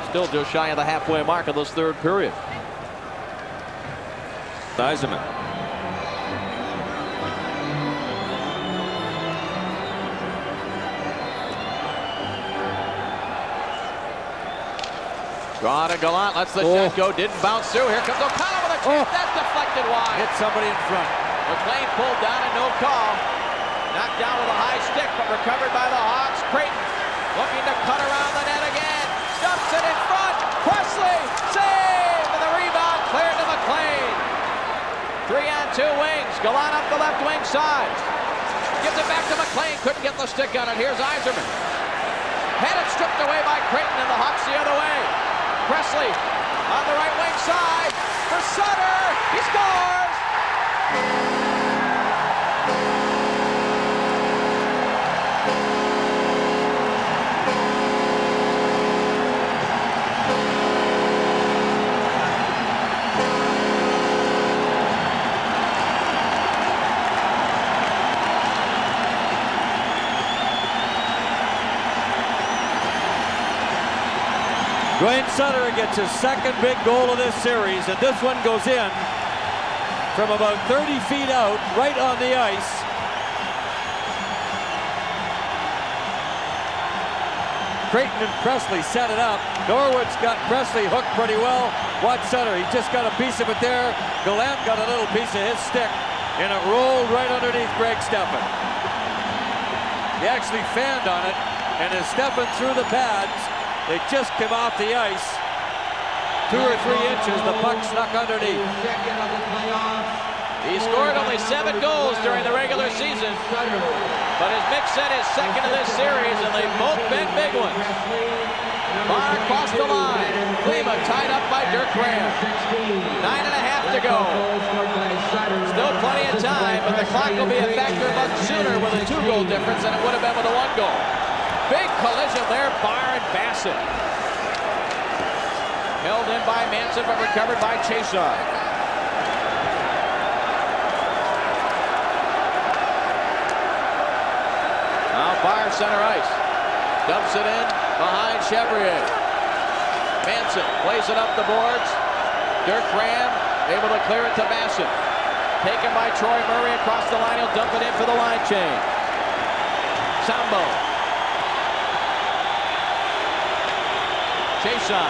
Still just shy of the halfway mark of this third period. Yzerman. Draw to Gallant, lets the shot go, didn't bounce through. Here comes O'Connell with a chance. That's deflected wide. Hit somebody in front. McLean pulled down and no call. Knocked down with a high stick, but recovered by the Hawks. Creighton looking to cut around the net again. Dumps it in front. Presley, save! And the rebound cleared to McLean. 3-on-2 wings. Gallant up the left wing side. Gives it back to McLean. Couldn't get the stick on it. Here's Yzerman. Had it stripped away by Creighton and the Hawks the other way. Presley on the right wing side for Sutter. He scores! Dwayne Sutter gets his second big goal of this series, and this one goes in from about 30 feet out, right on the ice. Creighton and Presley set it up. Norwood's got Presley hooked pretty well. Watch Sutter, he just got a piece of it there. Gallant got a little piece of his stick, and it rolled right underneath Greg Steffen. He actually fanned on it, and as Steffen threw the pads, they just came off the ice. 2 or 3 inches, the puck snuck underneath. He scored only 7 goals during the regular season, but as Mick said, his second of this series, and they've both been big ones. Barr across the line. Klima tied up by Dirk Graham. 9.5 to go. Still plenty of time, but the clock will be a factor much sooner with a 2-goal difference than it would have been with a 1 goal. Big collision there, Barr and Bassett. Held in by Manson, but recovered by Chason. Now Barr center ice. Dumps it in behind Chevrier. Manson plays it up the boards. Dirk Graham able to clear it to Bassett. Taken by Troy Murray across the line. He'll dump it in for the line change. Sambo. Chason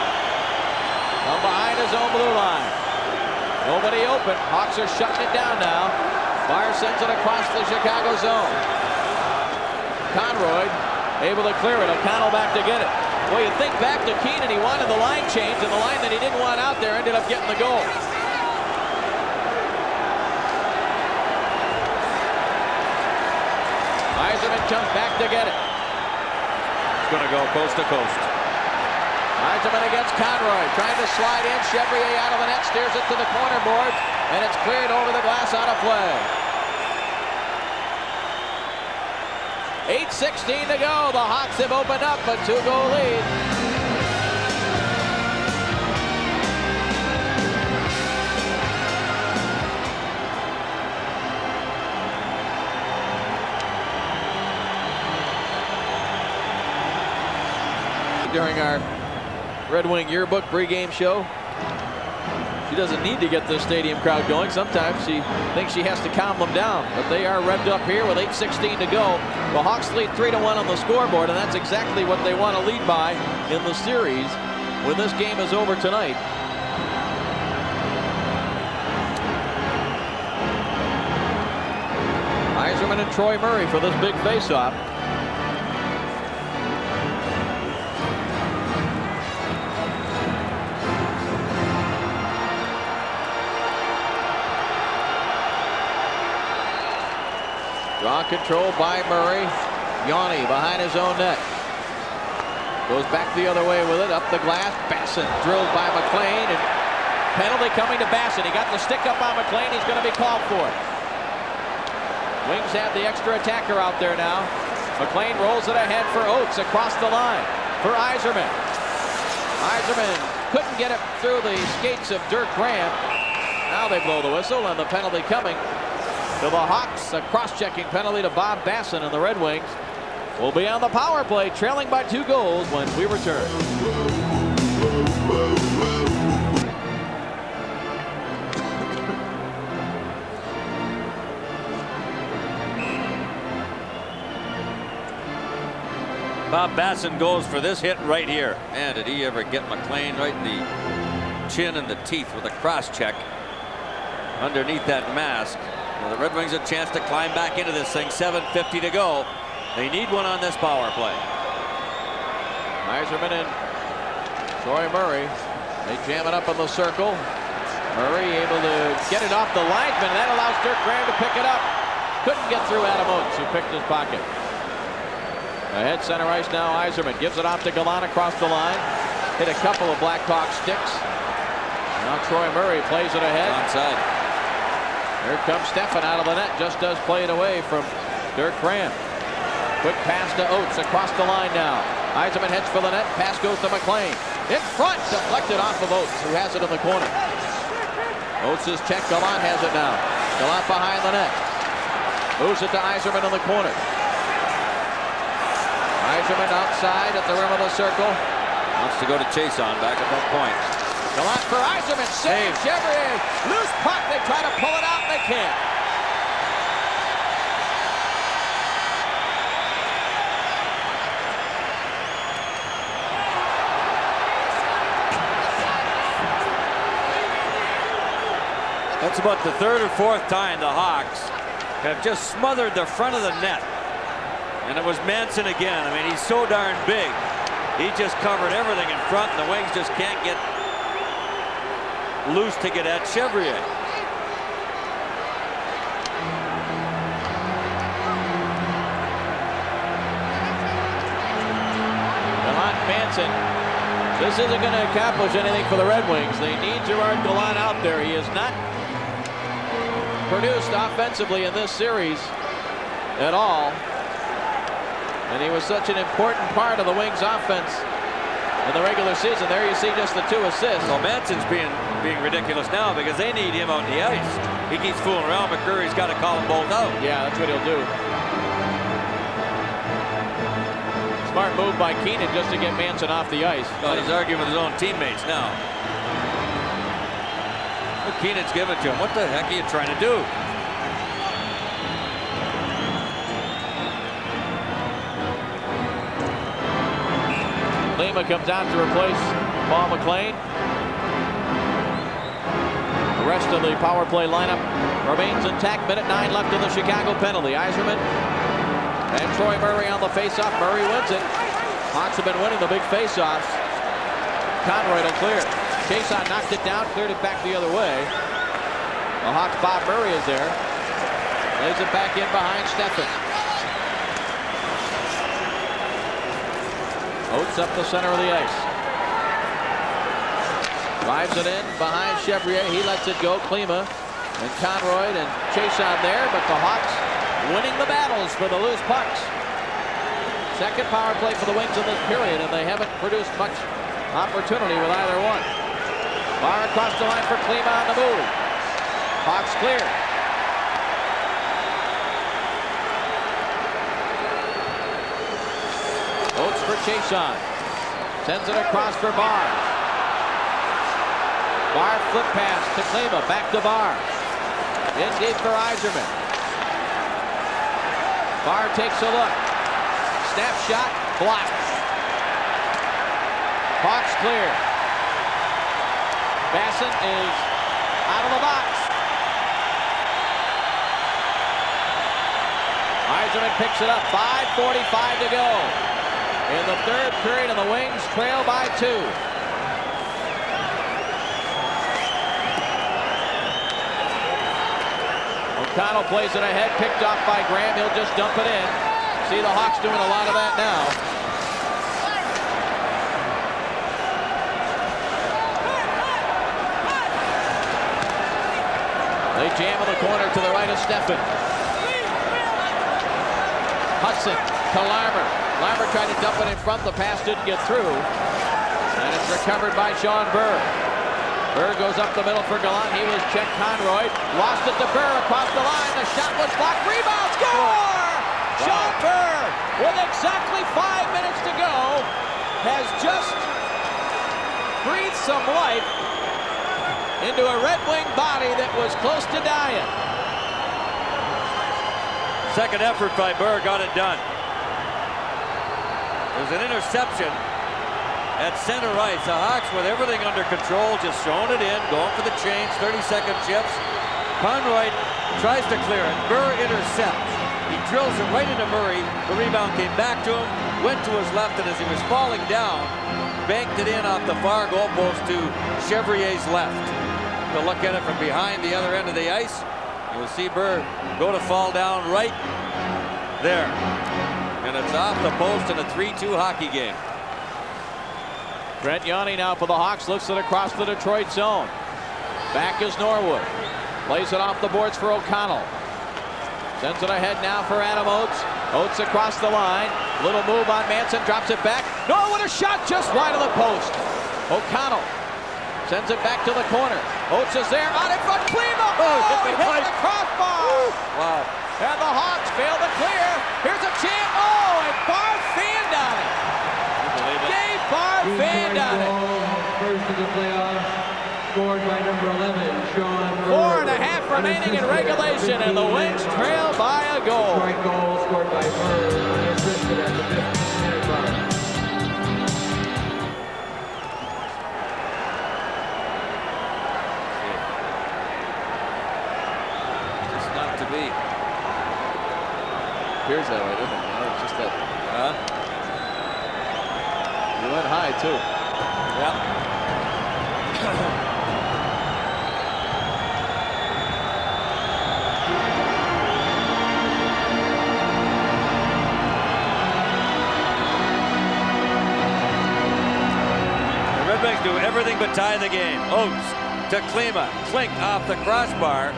from behind his own blue line. Nobody open. Hawks are shutting it down now. Barr sends it across the Chicago zone. Conroy able to clear it. O'Connell back to get it. Well, you think back to Keenan. He wanted the line change, and the line that he didn't want out there ended up getting the goal. Yzerman comes back to get it. It's going to go coast to coast. Yzerman against Conroy, trying to slide in. Chevrier out of the net, steers it to the corner board, and it's cleared over the glass out of play. 8:16 to go. The Hawks have opened up a 2-goal lead. During our Red Wing Yearbook pregame show, she doesn't need to get the stadium crowd going. Sometimes she thinks she has to calm them down, but they are revved up here with 8:16 to go. The Hawks lead 3-1 on the scoreboard, and that's exactly what they want to lead by in the series when this game is over tonight. Yzerman and Troy Murray for this big faceoff. Draw control by Murray. Yanni behind his own net. Goes back the other way with it. Up the glass. Bassett drilled by McLean. And penalty coming to Bassett. He got the stick up on McLean. He's going to be called for it. Wings have the extra attacker out there now. McLean rolls it ahead for Oates across the line for Yzerman. Yzerman couldn't get it through the skates of Dirk Graham. Now they blow the whistle, and the penalty coming to the Hawks. A cross-checking penalty to Bob Basson, and the Red Wings will be on the power play, trailing by 2 goals when we return. Bob Basson goes for this hit right here. Man, did he ever get McLean right in the chin and the teeth with a cross check underneath that mask. Well, the Red Wings a chance to climb back into this thing. 7:50 to go. They need one on this power play. Yzerman and Troy Murray. They jam it up in the circle. Murray able to get it off the linesman. That allows Dirk Graham to pick it up. Couldn't get through Adam Oates, who picked his pocket. Ahead center ice now. Yzerman gives it off to Gallant across the line. Hit a couple of Blackhawks sticks. Now Troy Murray plays it ahead. Onside. Here comes Stefan out of the net. Just does play it away from Dirk Graham. Quick pass to Oates across the line now. Yzerman heads for the net. Pass goes to McLean. In front, deflected off of Oates, who has it in the corner. Oates is checked. Gallant has it now. Gallant behind the net. Moves it to Yzerman in the corner. Yzerman outside at the rim of the circle. Wants to go to Chason back at that point. Gallant for Yzerman. Save Chevrier. Loose puck. They try to pull it out and they can't. That's about the 3rd or 4th time the Hawks have just smothered the front of the net. And it was Manson again. I mean, he's so darn big. He just covered everything in front, and the Wings just can't get loose to get at Chevrier. Gallant, Manson. This isn't going to accomplish anything for the Red Wings. They need Gerard Gallant out there. He has not produced offensively in this series at all. And he was such an important part of the Wings offense in the regular season. There you see just the 2 assists. Well, Manson's being ridiculous now because they need him on the ice. He keeps fooling around. McCurry's got to call them both out. Yeah, that's what he'll do. Smart move by Keenan just to get Manson off the ice. Well, he's arguing with his own teammates now. Well, Keenan's giving it to him. What the heck are you trying to do? Lima comes out to replace Paul McLean. The rest of the power play lineup remains intact. Minute 9 left in the Chicago penalty. Yzerman and Troy Murray on the faceoff. Murray wins it. Hawks have been winning the big faceoffs. Conroy will clear. Chason knocked it down, cleared it back the other way. The Hawks' Bob Murray is there. Lays it back in behind Stefan. Oates up the center of the ice. Drives it in behind Chevrier. He lets it go. Klima and Conroy and Chason there, but the Hawks winning the battles for the loose pucks. Second power play for the Wings in this period, and they haven't produced much opportunity with either one. Far across the line for Klima on the move. Hawks clear. Oates for Chason. Sends it across for Barr. Barr flip pass to Klima. Back to Barr. In deep for Yzerman. Barr takes a look. Snap shot. Blocked. Hawks clear. Basson is out of the box. Yzerman picks it up. 5:45 to go in the 3rd period, and the Wings trail by 2. O'Connell plays it ahead, picked off by Graham. He'll just dump it in. See the Hawks doing a lot of that now. They jam in the corner to the right of Stefan. Hudson to Larmer. Larmer tried to dump it in front. The pass didn't get through. And it's recovered by Sean Burr. Burr goes up the middle for Gallant. He was checked. Conroy lost it to Burr across the line. The shot was blocked. Rebound. Score! Sean Burr, with exactly 5 minutes to go, has just breathed some life into a Red Wing body that was close to dying. Second effort by Burr got it done. There's an interception at center ice. The Hawks with everything under control, just throwing it in, going for the change, 30-second chips. Conroy tries to clear it. Burr intercepts. He drills it right into Murray. The rebound came back to him, went to his left, and as he was falling down, banked it in off the far goalpost to Chevrier's left. To look at it from behind the other end of the ice, you'll see Burr go to fall down right there. And it's off the post in a 3-2 hockey game. Trent Yonny now for the Hawks, looks it across the Detroit zone. Back is Norwood. Plays it off the boards for O'Connell. Sends it ahead now for Adam Oates. Oates across the line. Little move on Manson, drops it back. Norwood, a shot just wide of the post. O'Connell sends it back to the corner. Oates is there, on in front, Klima. He hit the crossbar. Wow. And the Hawks fail to clear. Here's a chance. Oh, and Barr fanned on it. Dave Barr fanned on it. First of the playoffs, scored by number 11, Sean Burr. 4.5 remaining in regulation, and the Wings trail by a goal. Detroit goal scored by Burr, unassisted at the 15-minute mark. It's not to be. Appears that way, doesn't it? It's just that. You went high, too. Yeah. The Red Wings do everything but tie the game. Oates to Klima, Klink off the crossbar,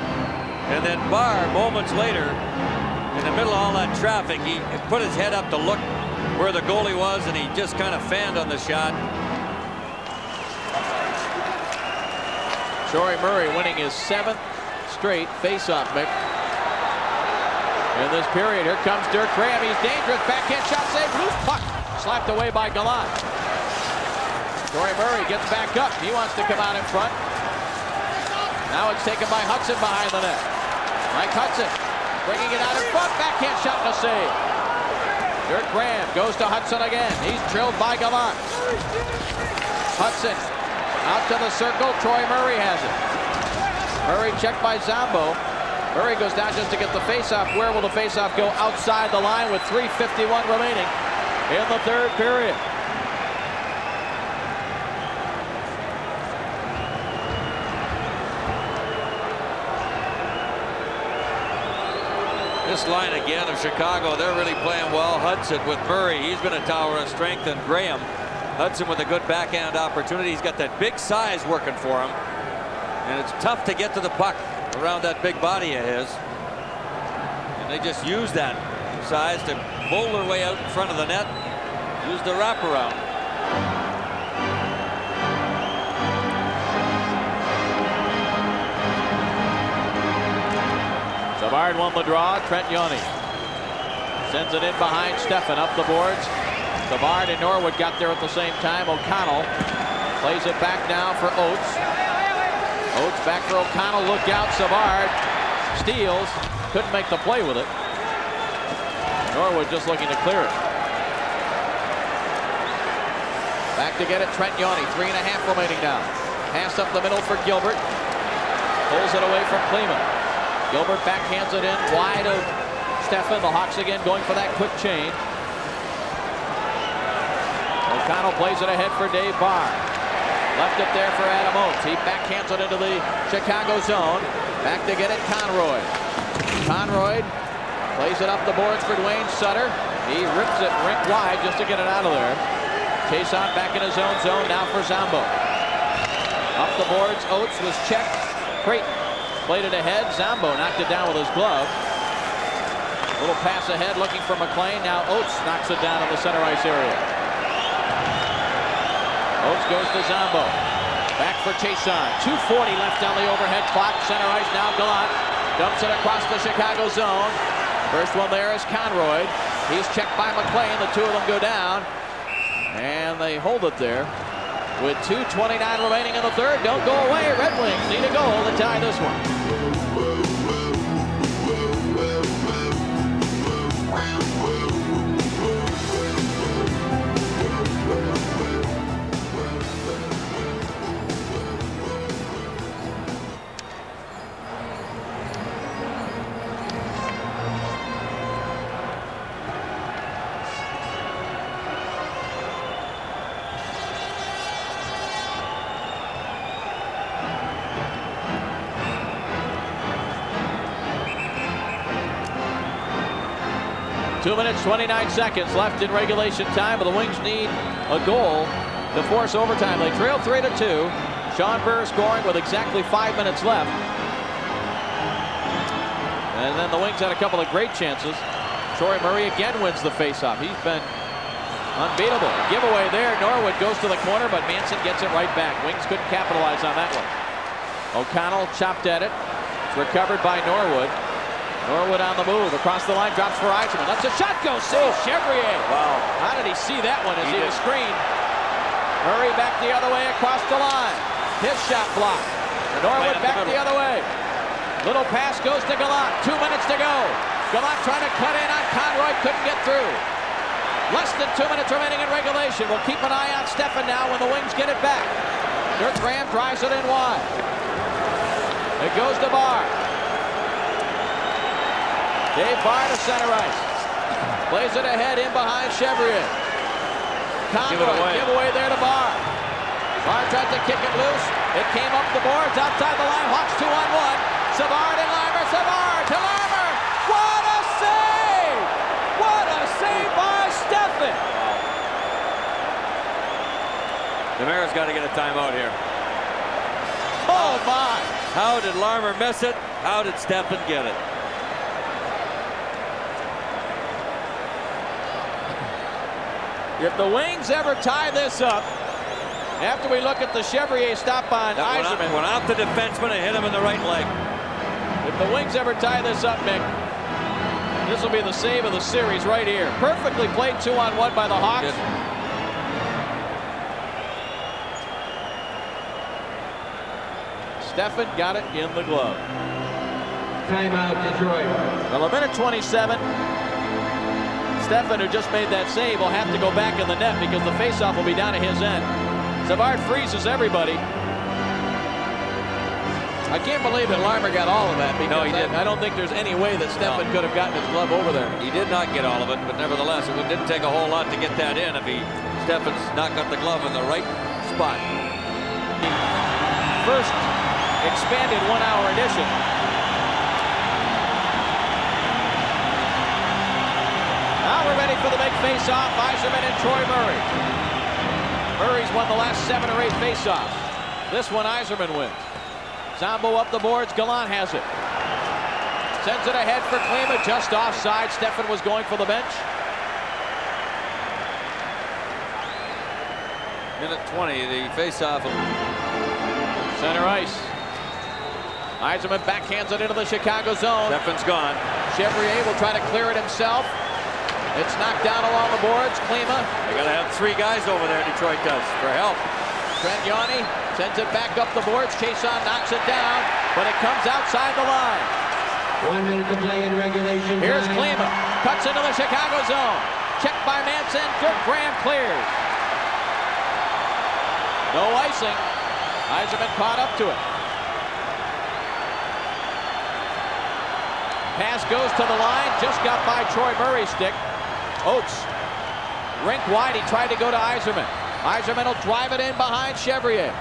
and then Barr moments later, in the middle of all that traffic, he put his head up to look where the goalie was, and he just kind of fanned on the shot. Troy Murray winning his 7th straight faceoff, Mick. In this period, here comes Dirk Graham. He's dangerous. Backhand shot saved. Loose puck slapped away by Gallant. Troy Murray gets back up. He wants to come out in front. Now it's taken by Hudson behind the net. Mike Hudson bringing it out in front. Backhand shot and a save. Dirk Graham goes to Hudson again. He's drilled by Gallant. Hudson out to the circle. Troy Murray has it. Murray checked by Zombo. Murray goes down just to get the faceoff. Where will the faceoff go? Outside the line with 3:51 remaining in the third period. This line again of Chicago, they're really playing well. Hudson with Murray, he's been a tower of strength, and Graham. Hudson with a good backhand opportunity. He's got that big size working for him, and it's tough to get to the puck around that big body of his. And they just use that size to bowl their way out in front of the net, use the wraparound. Savard won the draw. Trent Yonny sends it in behind Steffen up the boards. Savard and Norwood got there at the same time. O'Connell plays it back now for Oates. Oates back for O'Connell. Look out, Savard steals. Couldn't make the play with it. Norwood just looking to clear it. Back to get it, Trent Yonny. 3.5 remaining now. Pass up the middle for Gilbert. Pulls it away from Klima. Gilbert backhands it in wide of Steffen. The Hawks again going for that quick change. O'Connell plays it ahead for Dave Barr. Left it there for Adam Oates. He backhands it into the Chicago zone. Back to get it, Conroy. Conroy plays it up the boards for Dwayne Sutter. He rips it rink wide just to get it out of there. Chiasson back in his own zone now for Zombo. Up the boards, Oates was checked. Creighton played it ahead. Zombo knocked it down with his glove. Little pass ahead looking for McLean. Now Oates knocks it down in the center ice area. Oates goes to Zombo. Back for Chason. 2:40 left on the overhead clock. Center ice now Gallant. Dumps it across the Chicago zone. First one there is Conroy. He's checked by McLean. The two of them go down. And they hold it there with 2:29 remaining in the third. Don't go away. Red Wings need a goal to tie this one. Two minutes, 29 seconds left in regulation time, but the Wings need a goal to force overtime. They trail 3-2. Sean Burr scoring with exactly 5 minutes left. And then the Wings had a couple of great chances. Troy Murray again wins the faceoff. He's been unbeatable. Giveaway there. Norwood goes to the corner, but Manson gets it right back. Wings couldn't capitalize on that one. O'Connell chopped at it. It's recovered by Norwood. Norwood on the move, across the line, drops for Eiserman. That's a shot, goes save Chevrier. Wow. How did he see that one as he was screened? Murray back the other way across the line. His shot blocked. Norwood back the other way. Little pass goes to Gallant. 2 minutes to go. Gallant trying to cut in on Conroy, couldn't get through. Less than 2 minutes remaining in regulation. We'll keep an eye on Stefan now when the Wings get it back. Dirk Graham drives it in wide. It goes to Barr. Dave Barr to center ice. Plays it ahead in behind Chevrier. Conroy, give away there to Barr. Barr tried to kick it loose. It came up the boards outside the line. Hawks 2-on-1. Savard and Larmer. Savard to Larmer. What a save! What a save by Stefan! Demera's got to get a timeout here. Oh my! How did Larmer miss it? How did Stefan get it? If the Wings ever tie this up, after we look at the Chevrier stop on Eiserman. Went out the defenseman and hit him in the right leg. If the Wings ever tie this up, Mick, this will be the save of the series right here. Perfectly played 2-on-1 by the Hawks. Good. Stefan got it in the glove. Timeout, Detroit. Well, a minute 27. Stefan, who just made that save, will have to go back in the net because the faceoff will be down at his end. Savard freezes everybody. I can't believe that Larmer got all of that because no, he didn't. I don't think there's any way that Stefan could have gotten his glove over there. He did not get all of it, but nevertheless, it didn't take a whole lot to get that in if Stefan's not got the glove in the right spot. First expanded 1-hour edition. Now we're ready for the big face-off. Eiserman and Troy Murray. Murray's won the last 7 or 8 face-offs. This one Eiserman wins. Zombo up the boards. Gallant has it. Sends it ahead for Klima, just offside. Stefan was going for the bench. Minute 20, the face-off. Center ice. Eiserman backhands it into the Chicago zone. Stefan's gone. Chevrier will try to clear it himself. It's knocked down along the boards. Klima. They got to have 3 guys over there, Detroit does, for help. Trent Yanni sends it back up the boards. Chason knocks it down, but it comes outside the line. 1 minute to play in regulation. Here's time. Klima. Cuts into the Chicago zone. Checked by Manson. Dirk Graham clears. No icing. Eiserman caught up to it. Pass goes to the line. Just got by Troy Murray's stick. Oates. Rink wide. He tried to go to Eiserman. Eiserman will drive it in behind Chevrier.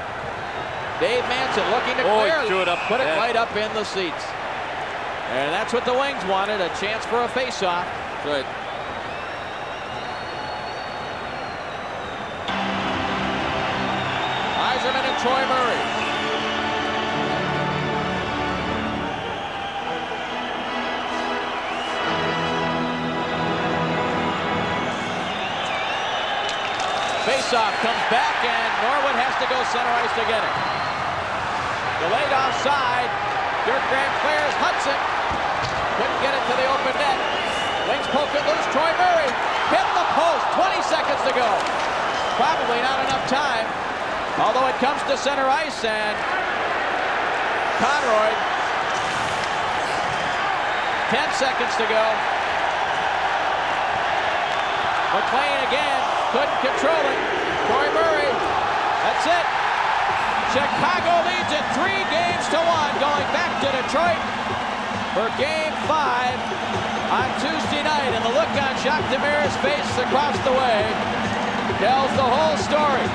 Dave Manson looking to clear. He threw it up. Put it right up in the seats. And that's what the Wings wanted, a chance for a face-off. Right. Eiserman and Troy Murray. Faceoff comes back, and Norwood has to go center ice to get it. Delayed offside. Dirk Graham clears. Hudson couldn't get it to the open net. Wings poke it loose. Troy Murray hit the post. 20 seconds to go. Probably not enough time. Although it comes to center ice, and Conroy. 10 seconds to go. McLean again. Couldn't control it. Troy Murray. That's it. Chicago leads it 3 games to 1, going back to Detroit for Game 5 on Tuesday night. And the look on Jacques Demir's face across the way tells the whole story.